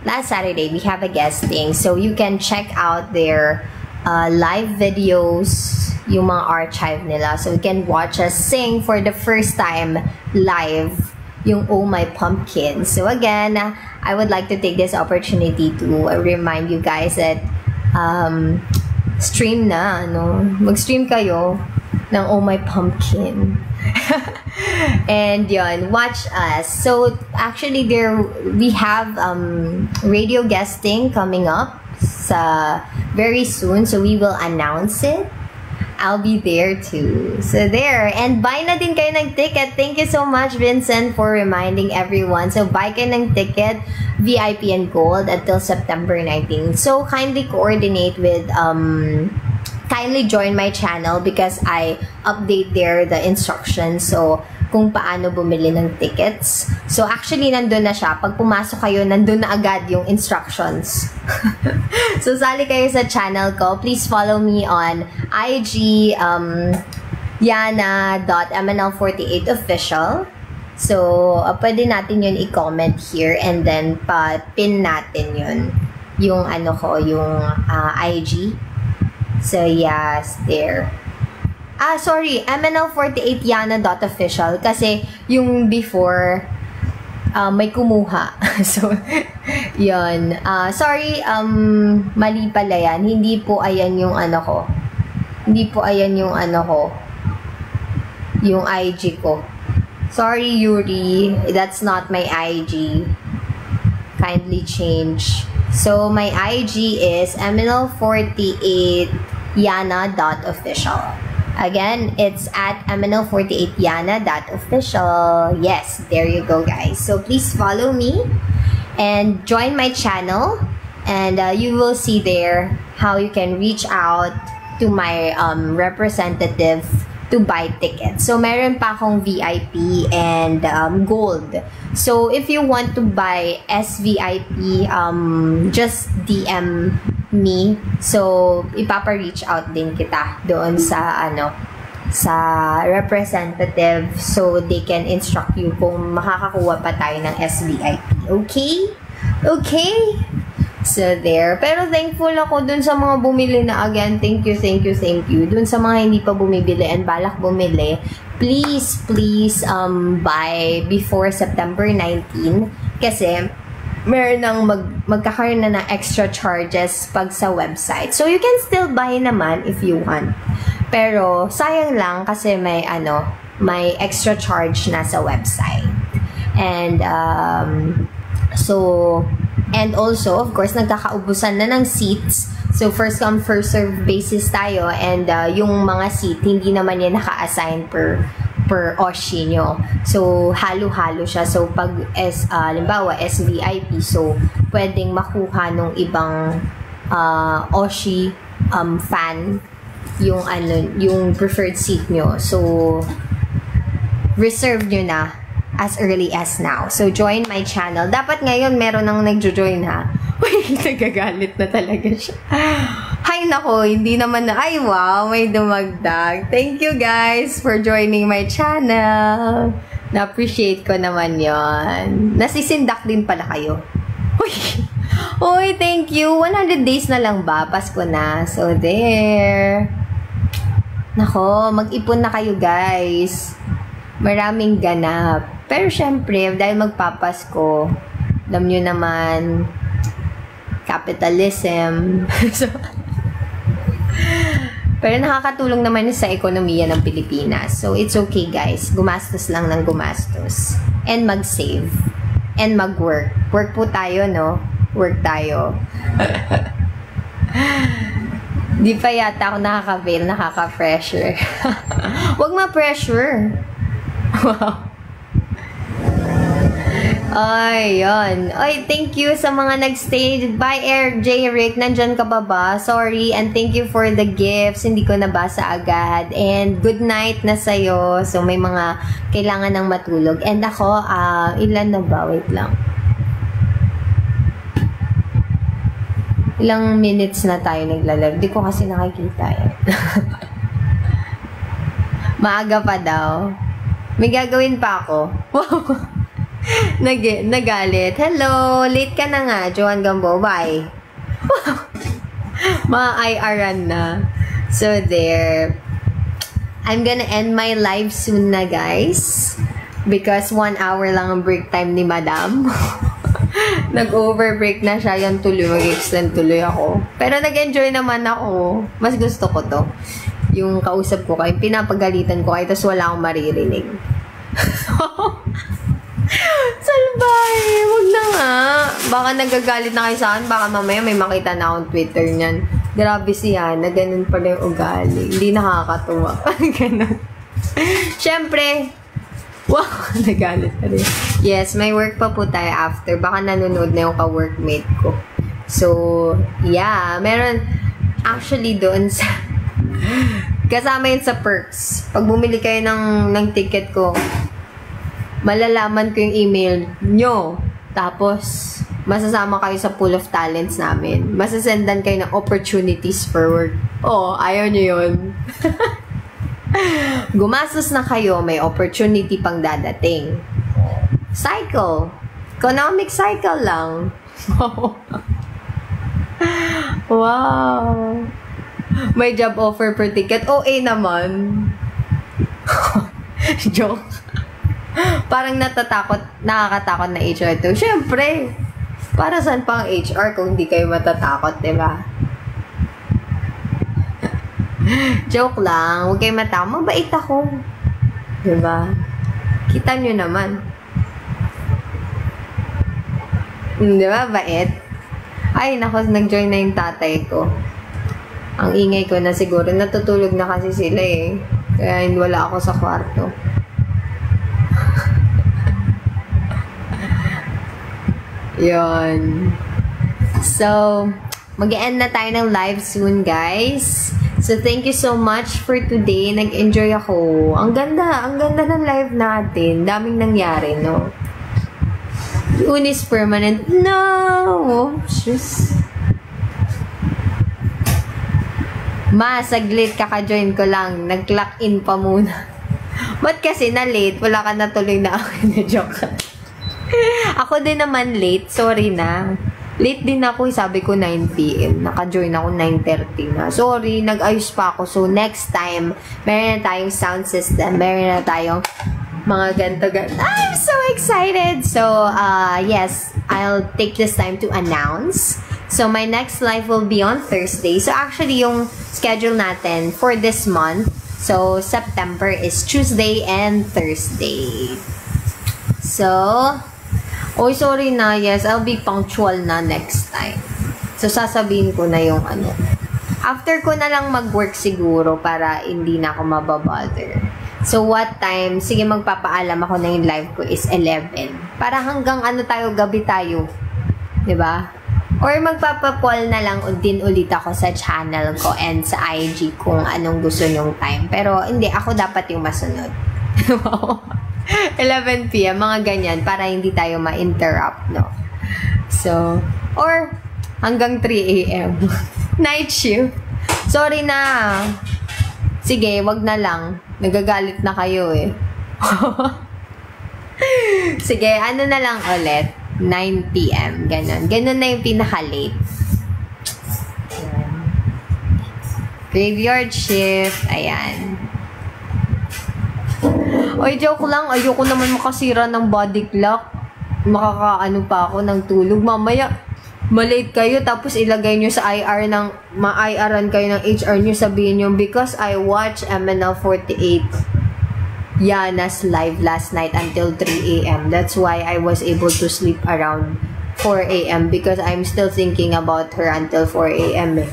we have a guesting, so you can check out their live videos, yung mga archive nila, so you can watch us sing for the first time live yung Oh My Pumpkin. So again, I would like to take this opportunity to remind you guys that stream na, mag-stream kayo ng Oh My Pumpkin. And yun, watch us. So actually we have radio guesting coming up very soon, so we will announce it. I'll be there too. So there. And buy na din kayo ng ticket. Thank you so much, Vincent, for reminding everyone. So buy kayo ng ticket, VIP and Gold, until September 19. So kindly coordinate with kindly join my channel because I update there the instructions. So kung paano bumili ng tickets. So actually nandun na siya. Pag pumasok kayo, nandun na agad yung instructions. So sali kayo sa channel ko. Please follow me on IG, yana.mnl48official. So pwede natin yun i-comment here and then pin natin yun. Yung yung IG. So yes, there. Sorry, mnl48yana.official kasi yung before may kumuha. So yun. Sorry, mali pala yan. Hindi po ayan yung ko. Hindi po ayan yung ko. Yung IG ko. Sorry, Yuri. That's not my IG. Kindly change. So my IG is mnl48yana.official. Again, it's at mnl48yana.official. Yes, there you go, guys. So please follow me and join my channel, and you will see there how you can reach out to my representative to buy tickets. So meron pa akong VIP and Gold. So if you want to buy SVIP, just DM me. So ipapa-reach out din kita doon sa sa representative, so they can instruct you kung makakakuha pa tayo ng SVIP. Okay? Okay? So there. Pero thankful ako dun sa mga bumili na. Again, thank you. Dun sa mga hindi pa bumibili and balak bumili, please buy before September 19 kasi meron nang magkakaroon na ng extra charges pag sa website. So you can still buy naman if you want. Pero sayang lang kasi may extra charge na sa website. And and also, of course, nagkakaubusan na ng seats. So first come first serve basis tayo, and yung mga seat hindi naman yan naka-assign per Oshi nyo. So, halo-halo siya. So, pag halimbawa, SVIP, so, pwedeng makuha nung ibang Oshi fan yung preferred seat nyo. So, reserve nyo na as early as now. So, join my channel. Dapat ngayon meron nang nagjo-join ha. Uy, nagagalit na talaga siya. Hay nako, hindi naman na. Ay wow, may dumagdag. Thank you guys for joining my channel. Na-appreciate ko naman yon. Nasisindak din pala kayo. Uy, thank you. 100 days na lang ba? Pasko na. So, there. Nako, mag-ipon na kayo guys. Maraming ganap. Pero syempre, dahil magpapasko, alam nyo naman, capitalism. So, pero nakakatulong naman sa ekonomiya ng Pilipinas. So, it's okay guys. Gumastos lang ng gumastos. And mag-save. And mag-work. Work po tayo, no? Work tayo. Di pa yata ako nakaka-veil, nakaka-pressure. Huwag ma-pressure. Wow. Ay, yun. Ay, thank you sa mga nag-stay. Bye, J. Rick. Nandyan ka pa ba? Sorry. And thank you for the gifts. Hindi ko nabasa agad. And good night na sa'yo. So, may mga kailangan ng matulog. And ako, ilan na ba? Wait lang. Ilang minutes na tayo nagla-live. Di ko kasi nakikita yan. Maaga pa daw. May gagawin pa ako. Wow. Nagalit. Hello! Late ka na nga, Joan Gambo. Bye! Mga IRan na. So, there. I'm gonna end my live soon na, guys. Because 1 hour lang ang break time ni Madam. Nag-overbreak na siya. Yan tuloy. Mag-extend tuloy ako. Pero nag-enjoy naman ako. Mas gusto ko to. Yung kausap ko kayo. Pinapagalitan ko kayo. Tapos wala akong maririnig. Salbay! Wag na nga. Baka nagagalit na kayo sa akin. Baka mamaya may makita na akong Twitter niyan. Grabe siya. Na ganun pala yung ugali. Hindi nakakatuwa. Ganun. Siyempre, wow, nagalit pa rin. Yes, may work pa po tayo after. Baka nanonood na yung ka-workmate ko. So, yeah. Meron, actually doon sa, kasama yun sa perks. Pag bumili kayo ng ticket ko, malalaman ko yung email nyo. Tapos, masasama kayo sa pool of talents namin. Masasendan kayo ng opportunities for work. Oh, ayaw nyo yun. Gumastos na kayo, may opportunity pang dadating. Cycle. Economic cycle lang. Wow. May job offer per ticket. OA naman. Joke. Parang nakakatakot na HR to. Siyempre, para saan pang HR kung hindi kayo matatakot, diba? Joke lang. Huwag kayo matakot. Mabait ako. Diba? Kita nyo naman. Diba? Bait. Ay, naku, nag-join na yung tatay ko. Ang ingay ko na siguro. Natutulog na kasi sila eh. Kaya hindi wala ako sa kwarto. Yun. So, mag-end na tayo ng live soon, guys. So, thank you so much for today. Nag-enjoy ako. Ang ganda ng live natin. Daming nangyari, no? Unis permanent. No! Shush. Saglit kaka-join ko lang. Nag-clock in pa muna. Ba't kasi na-late? Wala ka na tuloy na ako na joke. Ako din naman late. Sorry na. Late din ako. Sabi ko 9 PM. Naka-join ako 9:30 na. Sorry. Nag-ayos pa ako. So, next time, meron na tayong sound system. Meron na tayong mga ganto-ganto. I'm so excited! So, yes. I'll take this time to announce. So, my next live will be on Thursday. So, actually, yung schedule natin for this month, so, September is Tuesday and Thursday. So, oy, sorry na. Yes, I'll be punctual na next time. So, sasabihin ko na yung ano. After ko na lang mag-work siguro para hindi na ako mababother. So, what time? Sige, magpapaalam ako na yung live ko is 11. Para hanggang ano tayo, gabi tayo. Diba? Or magpapapall na lang din ulit ako sa channel ko and sa IG kung anong gusto nyong time. Pero, hindi. Ako dapat yung masunod. Wow. 11 PM, mga ganyan, para hindi tayo ma-interrupt, no? So, or hanggang 3 AM. Night shift. Sorry na. Sige, wag na lang. Nagagalit na kayo eh. Sige, ano na lang ulit. 9 PM, ganun. Ganun na yung pinaka-late. Graveyard shift, ayan. Oy, joke lang. Ayoko naman makasira ng body clock. Makakaano pa ako ng tulog. Mamaya, malate kayo, tapos ilagay nyo sa IR ng, ma-IRan kayo ng HR nyo, sabihin nyo, because I watched MNL48 Yana's live last night until 3 AM. That's why I was able to sleep around 4 AM because I'm still thinking about her until 4 AM eh.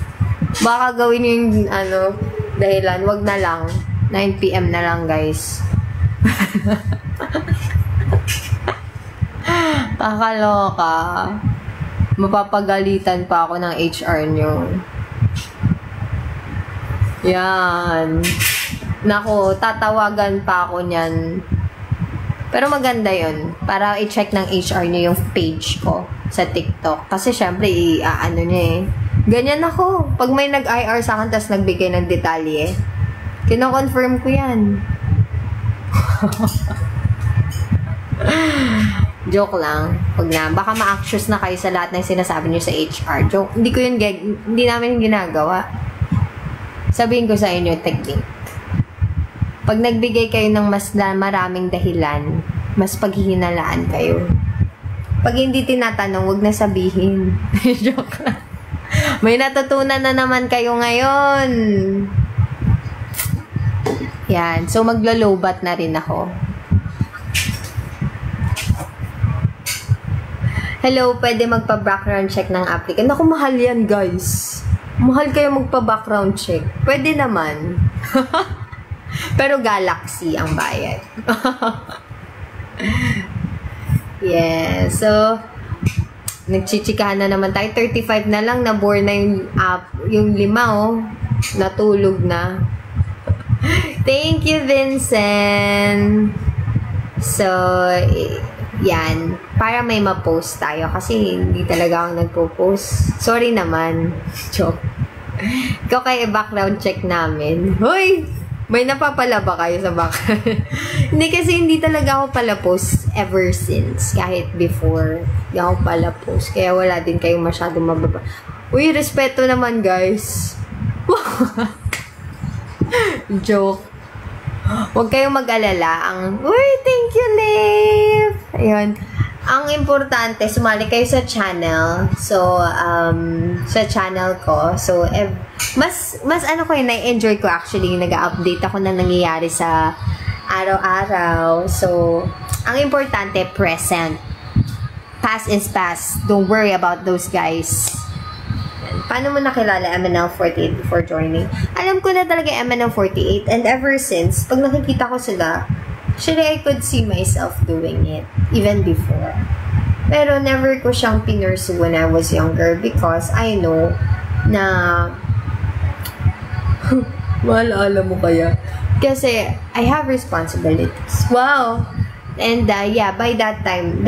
Baka gawin yung, ano, dahilan. Wag na lang. 9 PM na lang, guys. Kakaloka. Mapapagalitan pa ako ng HR nyo. Yan. Nako, tatawagan pa ako niyan. Pero maganda yun. Para i-check ng HR nyo yung page ko sa TikTok. Kasi syempre, ano niya eh. Ganyan ako. Pag may nag-IR sa akin, tapos nagbigay ng detalye, kino-confirm ko yan. Joke lang. Huwag na. Baka ma-anxious na kayo sa lahat ng sinasabi nyo sa HR. Joke. Hindi namin ginagawa. Sabihin ko sa inyo, technique. Pag nagbigay kayo ng mas maraming dahilan, mas paghihinalaan kayo. Pag hindi tinatanong, huwag na sabihin. Joke lang. May natutunan na naman kayo ngayon. Yan. So, maglo-lowbat na rin ako. Hello, pwede magpa-background check ng applicant. Naku, mahal yan, guys. Mahal kayo magpa-background check. Pwede naman. Pero Galaxy ang bayad. Yeah. So, nagchichikahan na naman tayo. 35 na lang. Na-bore na yung 5, oh. Natulog na. Thank you, Vincent. So, yan. Para may ma-post tayo. Kasi hindi talaga ako nagpo-post. Sorry naman. Joke. Ikaw kayo background check namin. Hoy! May napapala ba kayo sa background? Hindi kasi hindi talaga ako pala post ever since. Kahit before. Hindi ako pala post. Kaya wala din kayong masyadong mababa. Uy, respeto naman, guys. Joke. Huwag kayong mag-alala. Uy, thank you, Liv! Ayun. Ang importante, sumali kayo sa channel. So, sa channel ko. So, mas ano ko yun, na-enjoy ko actually. Nag-update ako na nangyayari sa araw-araw. So, ang importante, present. Past is past. Don't worry about those guys. Paano mo nakilala MNL48 before joining? Alam ko na talaga MNL48. And ever since, pag nakikita ko sila, actually, I could see myself doing it. Even before. Pero never ko siyang pinursu when I was younger because I know na maalala mo kaya? Kasi I have responsibilities. Wow! And yeah, by that time,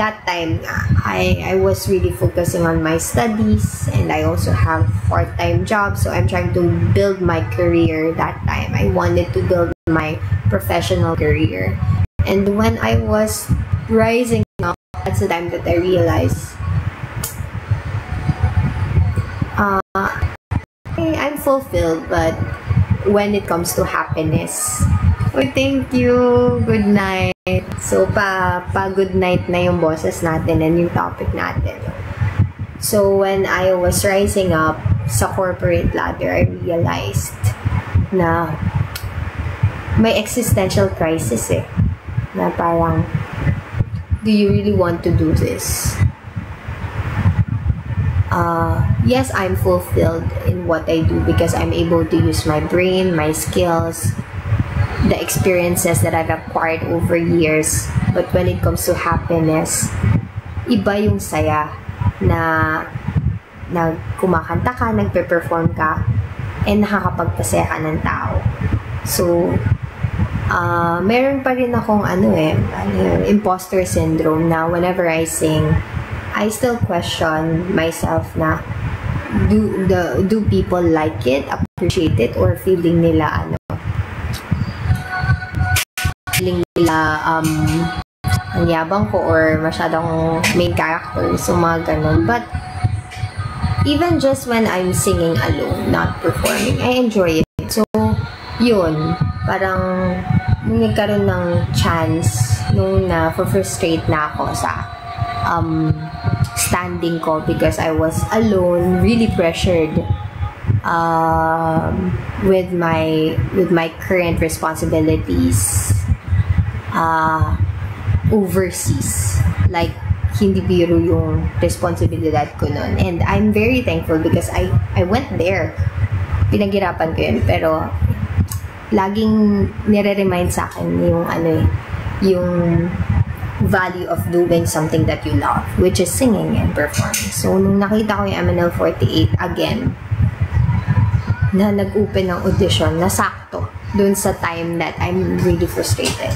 I was really focusing on my studies and I also have part-time job. So I'm trying to build my career that time. I wanted to build my professional career. And when I was rising up, that's the time that I realized I'm fulfilled, but when it comes to happiness, oh, thank you, good night. So, good night na yung bosses natin and yung topic natin. So, when I was rising up sa corporate ladder, I realized na may existential crisis eh. Na parang, do you really want to do this? Yes, I'm fulfilled in what I do because I'm able to use my brain, my skills, the experiences that I've acquired over years. But when it comes to happiness, iba yung saya na kumakanta ka, nagpe-perform ka, and nakakapagpasaya ka ng tao. So, meron pa rin akong imposter syndrome na whenever I sing, I still question myself na do people like it, appreciate it, or feeling nila ang yabang ko or masyadong main character, so mga ganun. But even just when I'm singing alone, not performing, I enjoy it. So yun, parang nagkaroon ng chance nung na-frustrate na ako sa standing ko because I was alone, really pressured with my current responsibilities overseas. Like, hindi biro yung responsibilidad ko nun. And I'm very thankful because I went there. Pinaghirapan ko yun. Pero, laging nire-remind sa akin yung value of doing something that you love, which is singing and performing. So, nung nakita ko yung MNL48 again, na nag-open ng audition, nasakto dun sa time that I'm really frustrated.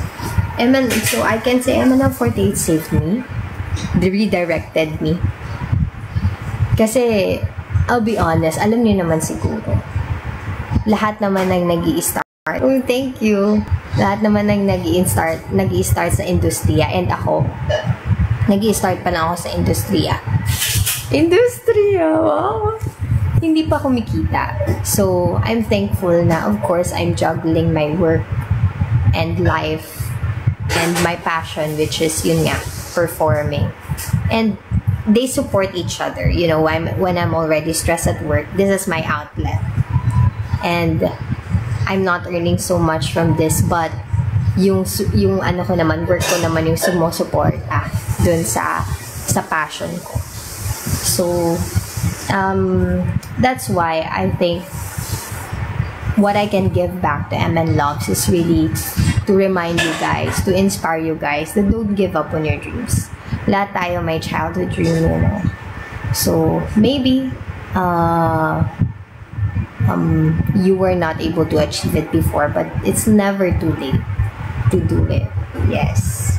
So, I can say MNL48 saved me, redirected me. Kasi, I'll be honest, alam niyo naman siguro, lahat naman ng nag-i-start. Oh, thank you. Lahat naman ng nag-i-start sa industriya. And ako, nag-i-start pa lang ako sa industriya. Industriya, wow! Hindi pa kumikita. So, I'm thankful na, of course, I'm juggling my work and life and my passion, which is, yun nga, performing. And they support each other. You know, when I'm already stressed at work, this is my outlet. And I'm not earning so much from this, but yung ano ko naman, work ko naman yung sumusuporta dun sa passion ko. So, that's why I think what I can give back to MN Loves is really to remind you guys, to inspire you guys that don't give up on your dreams. Lahat tayo may childhood dream, you know. So, maybe, you were not able to achieve it before, but it's never too late to do it. Yes.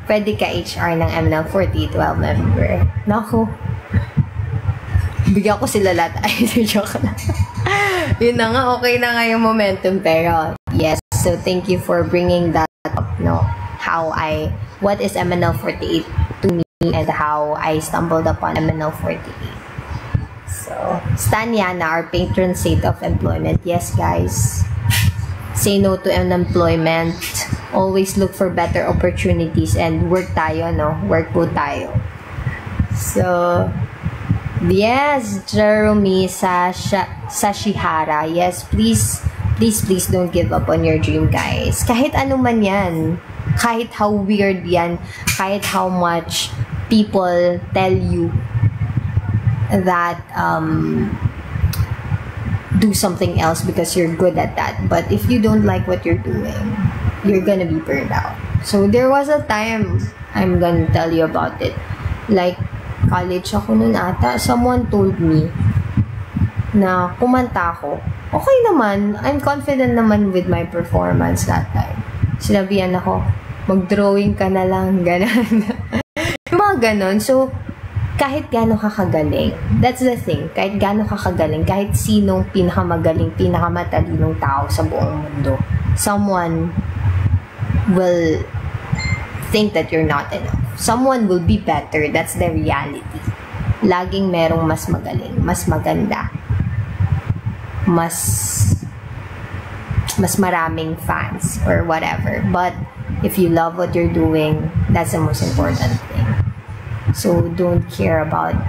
Pwede ka HR ng MNL48 member. Naku. Bigyan ko sila lahat. Ay, joke na. Yun na nga, okay na nga yung momentum. Pero, yes. So, thank you for bringing that up, no? What is MNL48 to me and how I stumbled upon MNL48. So, Stan Yana, our patron saint of employment. Yes, guys. Say no to unemployment. Always look for better opportunities and work tayo, no? Work po tayo. So, yes, Jeremy Sashihara. Yes, please don't give up on your dream, guys. Kahit ano man yan. Kahit how weird yan. Kahit how much people tell you that do something else because you're good at that. But if you don't like what you're doing, you're gonna be burned out. So there was a time, I'm gonna tell you about it, like college ako nun ata, someone told me na kumanta ako. Okay naman, I'm confident naman with my performance that time. Sinabihan ako, mag-drawing ka na lang, ganon. Yung mga ganon. So, kahit gaano ka kagaling, that's the thing, kahit gaano ka kagaling, kahit sinong pinakamagaling, pinakamatalinong tao sa buong mundo, someone will think that you're not enough. Someone will be better. That's the reality. Laging merong mas magaling, mas maganda, mas maraming fans or whatever. But if you love what you're doing, that's the most important thing. So don't care about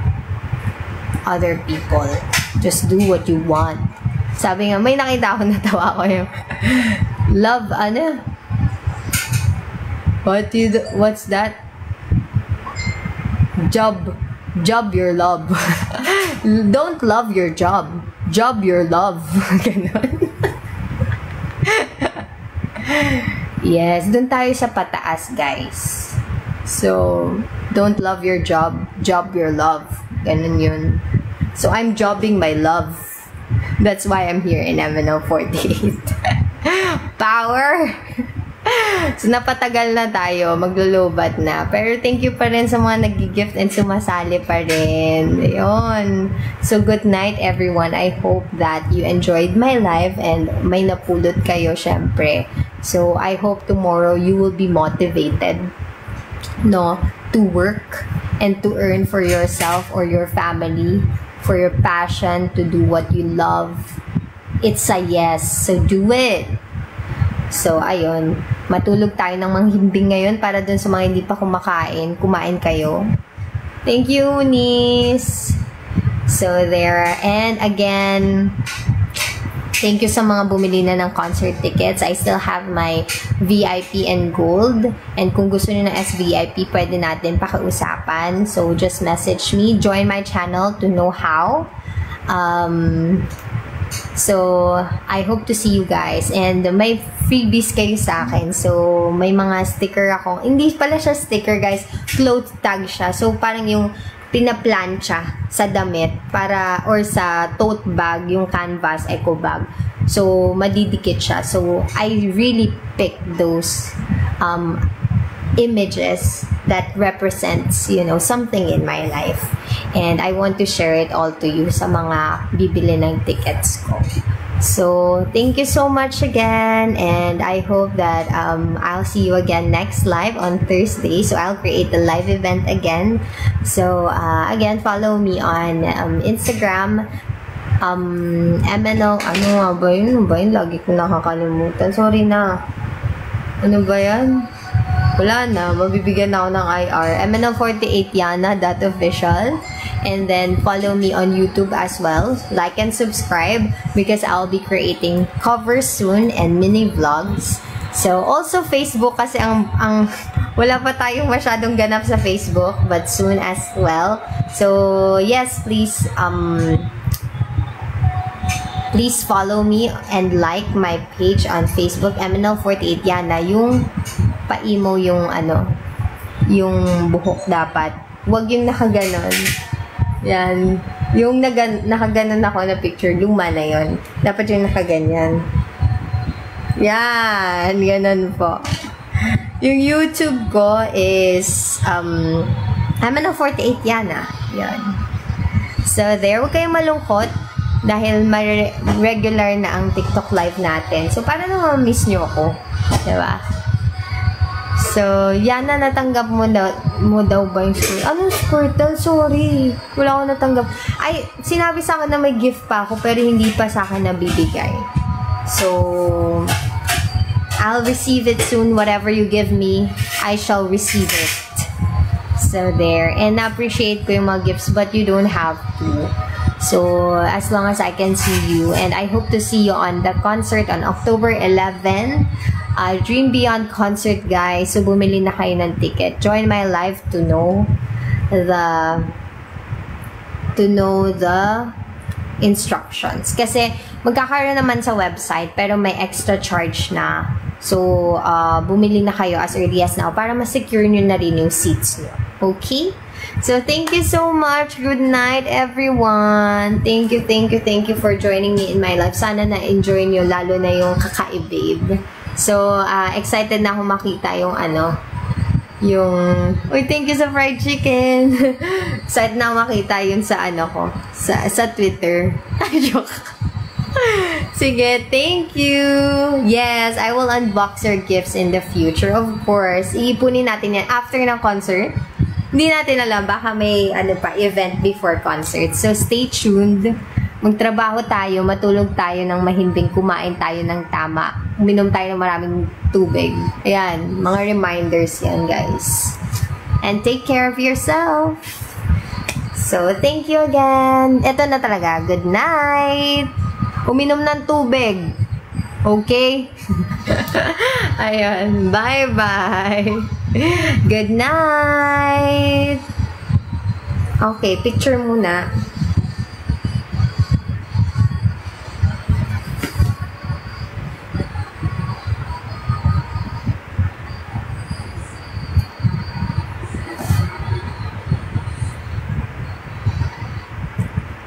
other people. Just do what you want. Sabi nga, may nakita ako, natawa ko yung love, ano? What's that? Job your love. Don't love your job. Job your love. Ganon. Yes, dun tayo sa pataas, guys. So, don't love your job. Job your love. Ganon yun. So, I'm jobbing my love. That's why I'm here in MNL48. Power! So, napatagal na tayo. Maglulubat na. Pero, thank you pa rin sa mga nag-gift and sumasali pa rin. Ayun. So, good night, everyone. I hope that you enjoyed my live and may napulot kayo, syempre. So, I hope tomorrow you will be motivated, no, to work and to earn for yourself or your family, for your passion, to do what you love. It's a yes. So, do it. So, ayun. Matulog tayo ng manghimbing ngayon para dun sa mga hindi pa kumakain. Kumain kayo. Thank you, Nis. So, there. And again, thank you sa mga bumili na ng concert tickets. I still have my VIP and gold. And kung gusto niyo ng SVIP, pwede natin pakiusapan. So, just message me. Join my channel to know how. So, I hope to see you guys. And my freebies kayo sa akin. So, may mga sticker ako. Hindi pala siya sticker, guys. Cloth tag siya. So, parang yung pinaplancha sa damit para, or sa tote bag, yung canvas eco bag. So, madidikit siya. So, I really pick those images that represents, you know, something in my life. And I want to share it all to you sa mga bibili ng tickets ko. So, thank you so much again. And I hope that I'll see you again next live on Thursday. So, I'll create the live event again. So, again, follow me on Instagram. MNO, ano nga ba yun? Ano ba yun? Lagi ko nakakalimutan. Sorry na. Ano ba yan? Wala na. Mabibigyan ako ng IR. MNO48yana.official. And then, follow me on YouTube as well. Like and subscribe because I'll be creating covers soon and mini vlogs. So, also Facebook kasi ang wala pa tayong masyadong ganap sa Facebook, but soon as well. So, yes, please follow me and like my page on Facebook, MNO48yana. Yung pa-emo yung yung buhok dapat. Huwag yung nakaganon. Yan. Yung nakaganon ako na picture, luma na yon. Dapat yung nakaganyan. Yan. Ganon po. Yung YouTube ko is MNO48yana. Yan. So, there. Huwag kayong malungkot. Dahil regular na ang TikTok live natin. So, para naman miss nyo ako. Diba? So, Yana, natanggap mo daw ba yung Squirtle? Anong Squirtle? Sorry. Wala akong natanggap. Ay, sinabi sa akin na may gift pa ako, pero hindi pa sa akin nabibigay. So, I'll receive it soon. Whatever you give me, I shall receive it. So, there. And na-appreciate ko yung mga gifts, but you don't have to. So, as long as I can see you. And I hope to see you on the concert on October 11. Dream Beyond concert, guys. So, bumili na kayo ng ticket. Join my live to know the instructions. Kasi, magkakaroon naman sa website, pero may extra charge na. So, bumili na kayo as early as now para ma-secure nyo na rin yung seats nyo. Okay? So, thank you so much. Good night, everyone. Thank you for joining me in my life. Sana na-enjoy nyo, lalo na yung kaka-babe. So, excited na ako makita yung uy, thank you sa fried chicken. Excited na ako makita yun sa sa Twitter. Joke. Sige, thank you. Yes, I will unbox your gifts in the future. Of course, iipunin natin yan after ng concert. Hindi natin alam, baka may event before concert. So, stay tuned. Magtrabaho tayo, matulog tayo ng mahimbing, kumain tayo ng tama, uminom tayo ng maraming tubig. Ayan, mga reminders yan, guys. And take care of yourself. So, thank you again. Ito na talaga. Good night. Uminom ng tubig. Okay? Ayan. Bye-bye. Good night. Okay, picture muna.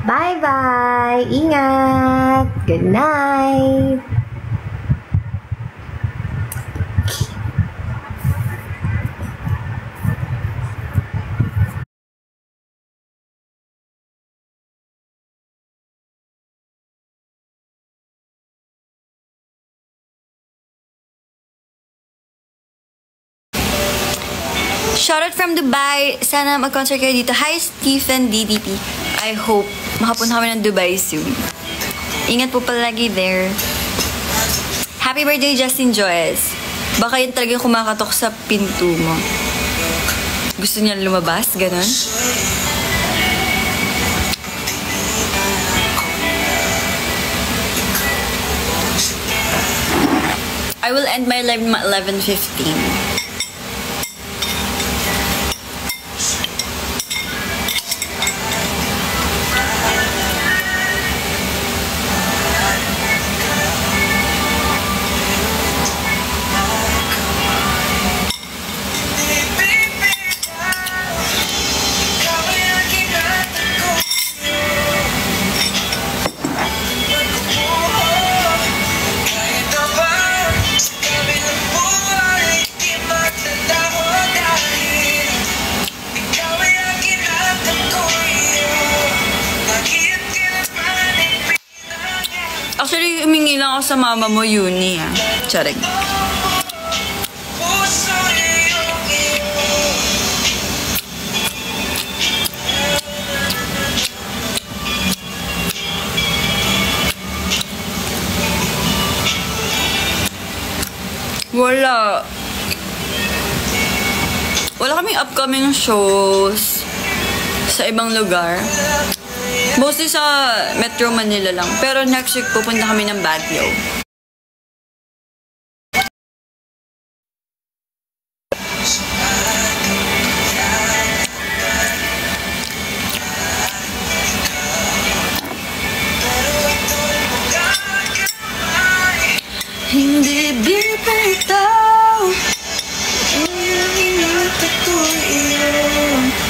Bye-bye. Ingat. Good night. Shoutout from Dubai. Sana mag-concert kayo dito. Hi, Stephen DDP. I hope makapunta kami ng Dubai soon. Ingat po palagi there. Happy birthday, Justin Joyce. Baka yun talaga yung kumakatok sa pinto mo. Gusto niya lumabas? Ganon? I will end my live at 11:15. ako sa mama mo, uni ah. Charing. Wala. Wala kaming upcoming shows sa ibang lugar. Mostly sa Metro Manila lang. Pero next week pupunta kami ng Baguio. Hindi bibitaw ang inatag ko iyon.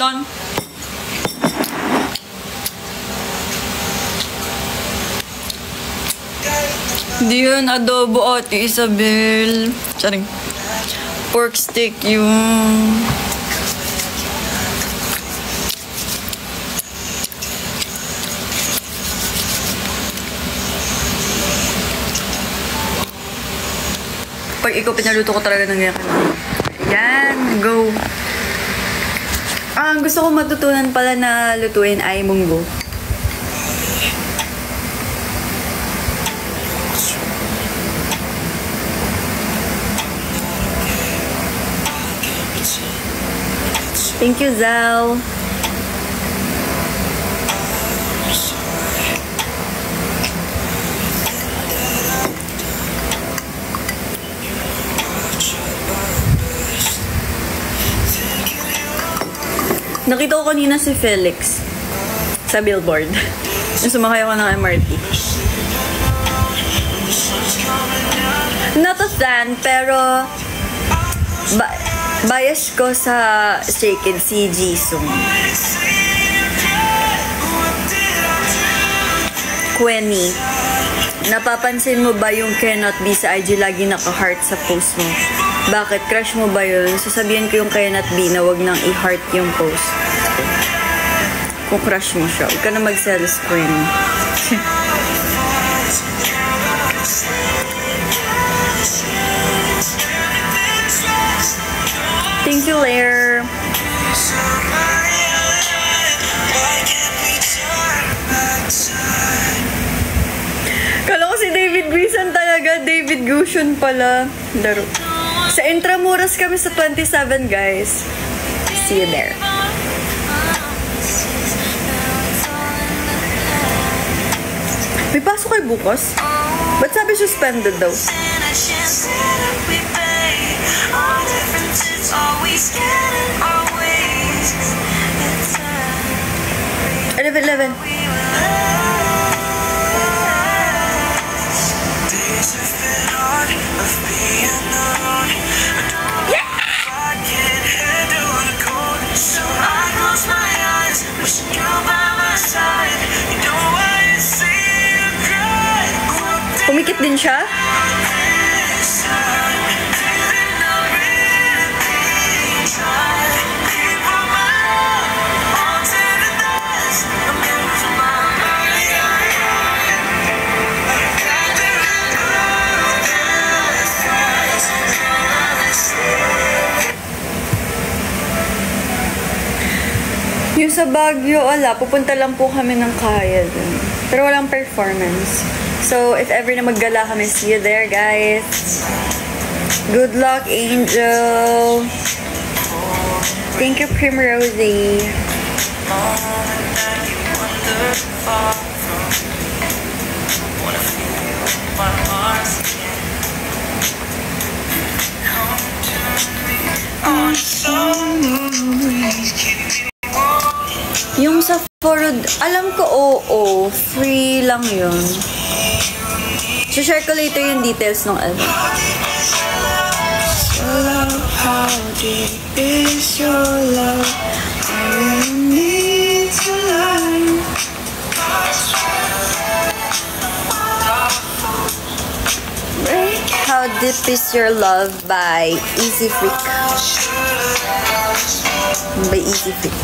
Don. Di yun adobo, Ate Isabel. Charing. Pork steak yung... Pag ikaw pinaluto ko talaga ng ganyan. Yan, go. Ang gusto ko matutunan pala na lutuin ay munggo. Thank you, Zal. Nakita ko kanina si Felix sa billboard. Yung sumakay ako ng MRT. Not a fan, pero bias ko sa Stray Kids si Jisung. Quenny, napapansin mo ba yung cannot be sa IG lagi naka-heart sa post mo? Bakit? Crush mo ba yun? Sasabihin ko yung cannot be na wag nang i-heart yung post. Kung crush mo siya, huwag ka na mag-selos, Quenny. Thank you, Lair. Kala ko si David Guisan talaga. David Guisan pala. Laro. Sa Intramuros kami sa 27, guys. See you there. May pasok kayo bukas? Ba't sabi suspended daw? 11. Pumikit din siya? Yung sa Baguio, wala. Pupunta lang po kami ng kaya dun. Pero walang performance. So, if ever na maggala kami, see you there, guys. Good luck, Angel. Thank you, Primrose. Alam ko, oo. Free lang yun. So, share ko later yung details ng ano. How deep is your love? I need to learn. How Deep Is Your Love by Easy Freak. By Easy Freak.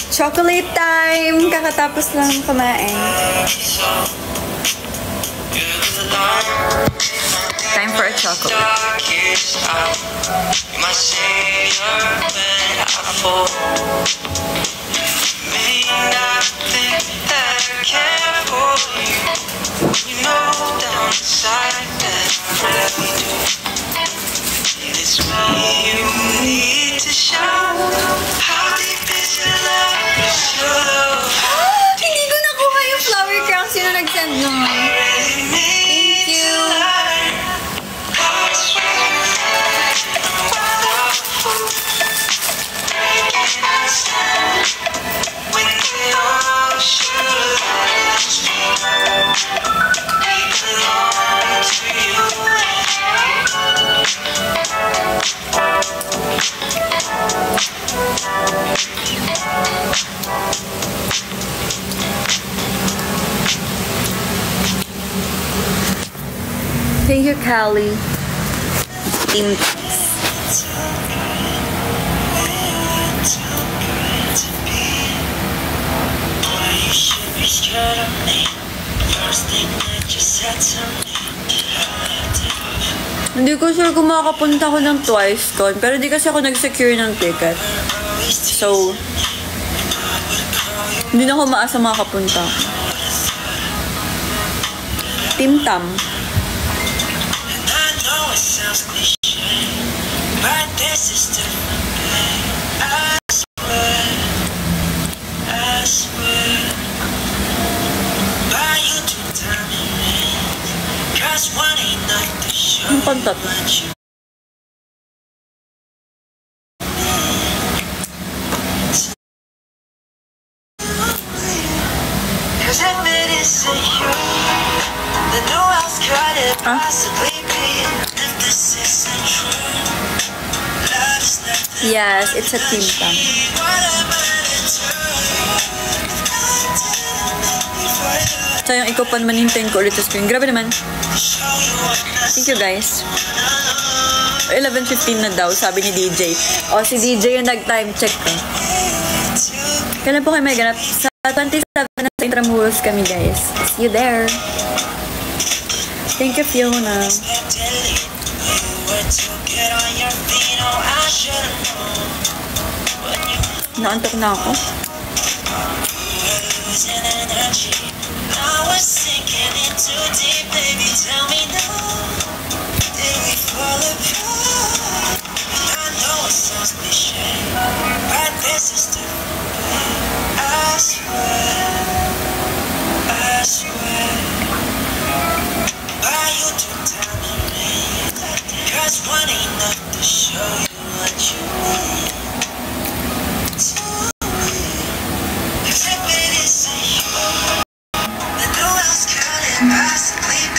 Chocolate time! Kakatapos lang kumain. Time for a chocolate. Hindi ko nakuha yung flower crown. Sino nag-send nun? Thank you. Thank you, Callie. Team. Hindi ko sure kung makakapunta ko ng TwiceCon, pero hindi kasi ako nag-secure ng ticket. So, hindi na ako maasa makakapunta. Team Tam. Ang kanta to. Yes, it's a Team Tam. Sayang ikopan man hintayin ko ulit sa screen. Grabe naman. Thank you guys. 11:15 na daw, sabi ni DJ. O, si DJ yung nag-time check ko. Kailan po kayo may ganap? Sa 27 na sa Intramuros kami guys. See you there. Thank you, Fiona. Naantok na ako.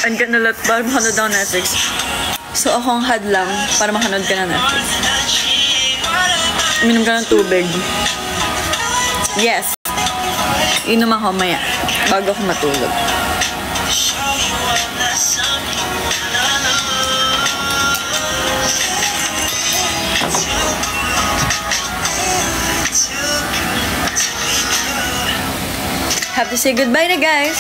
Ang ganda lahat para makanood ng Netflix. So akong hadlang para makanood ka ng Netflix. Uminom ka ng tubig. Yes. Inom ako maya bago ako matulog. Have to say goodbye na guys.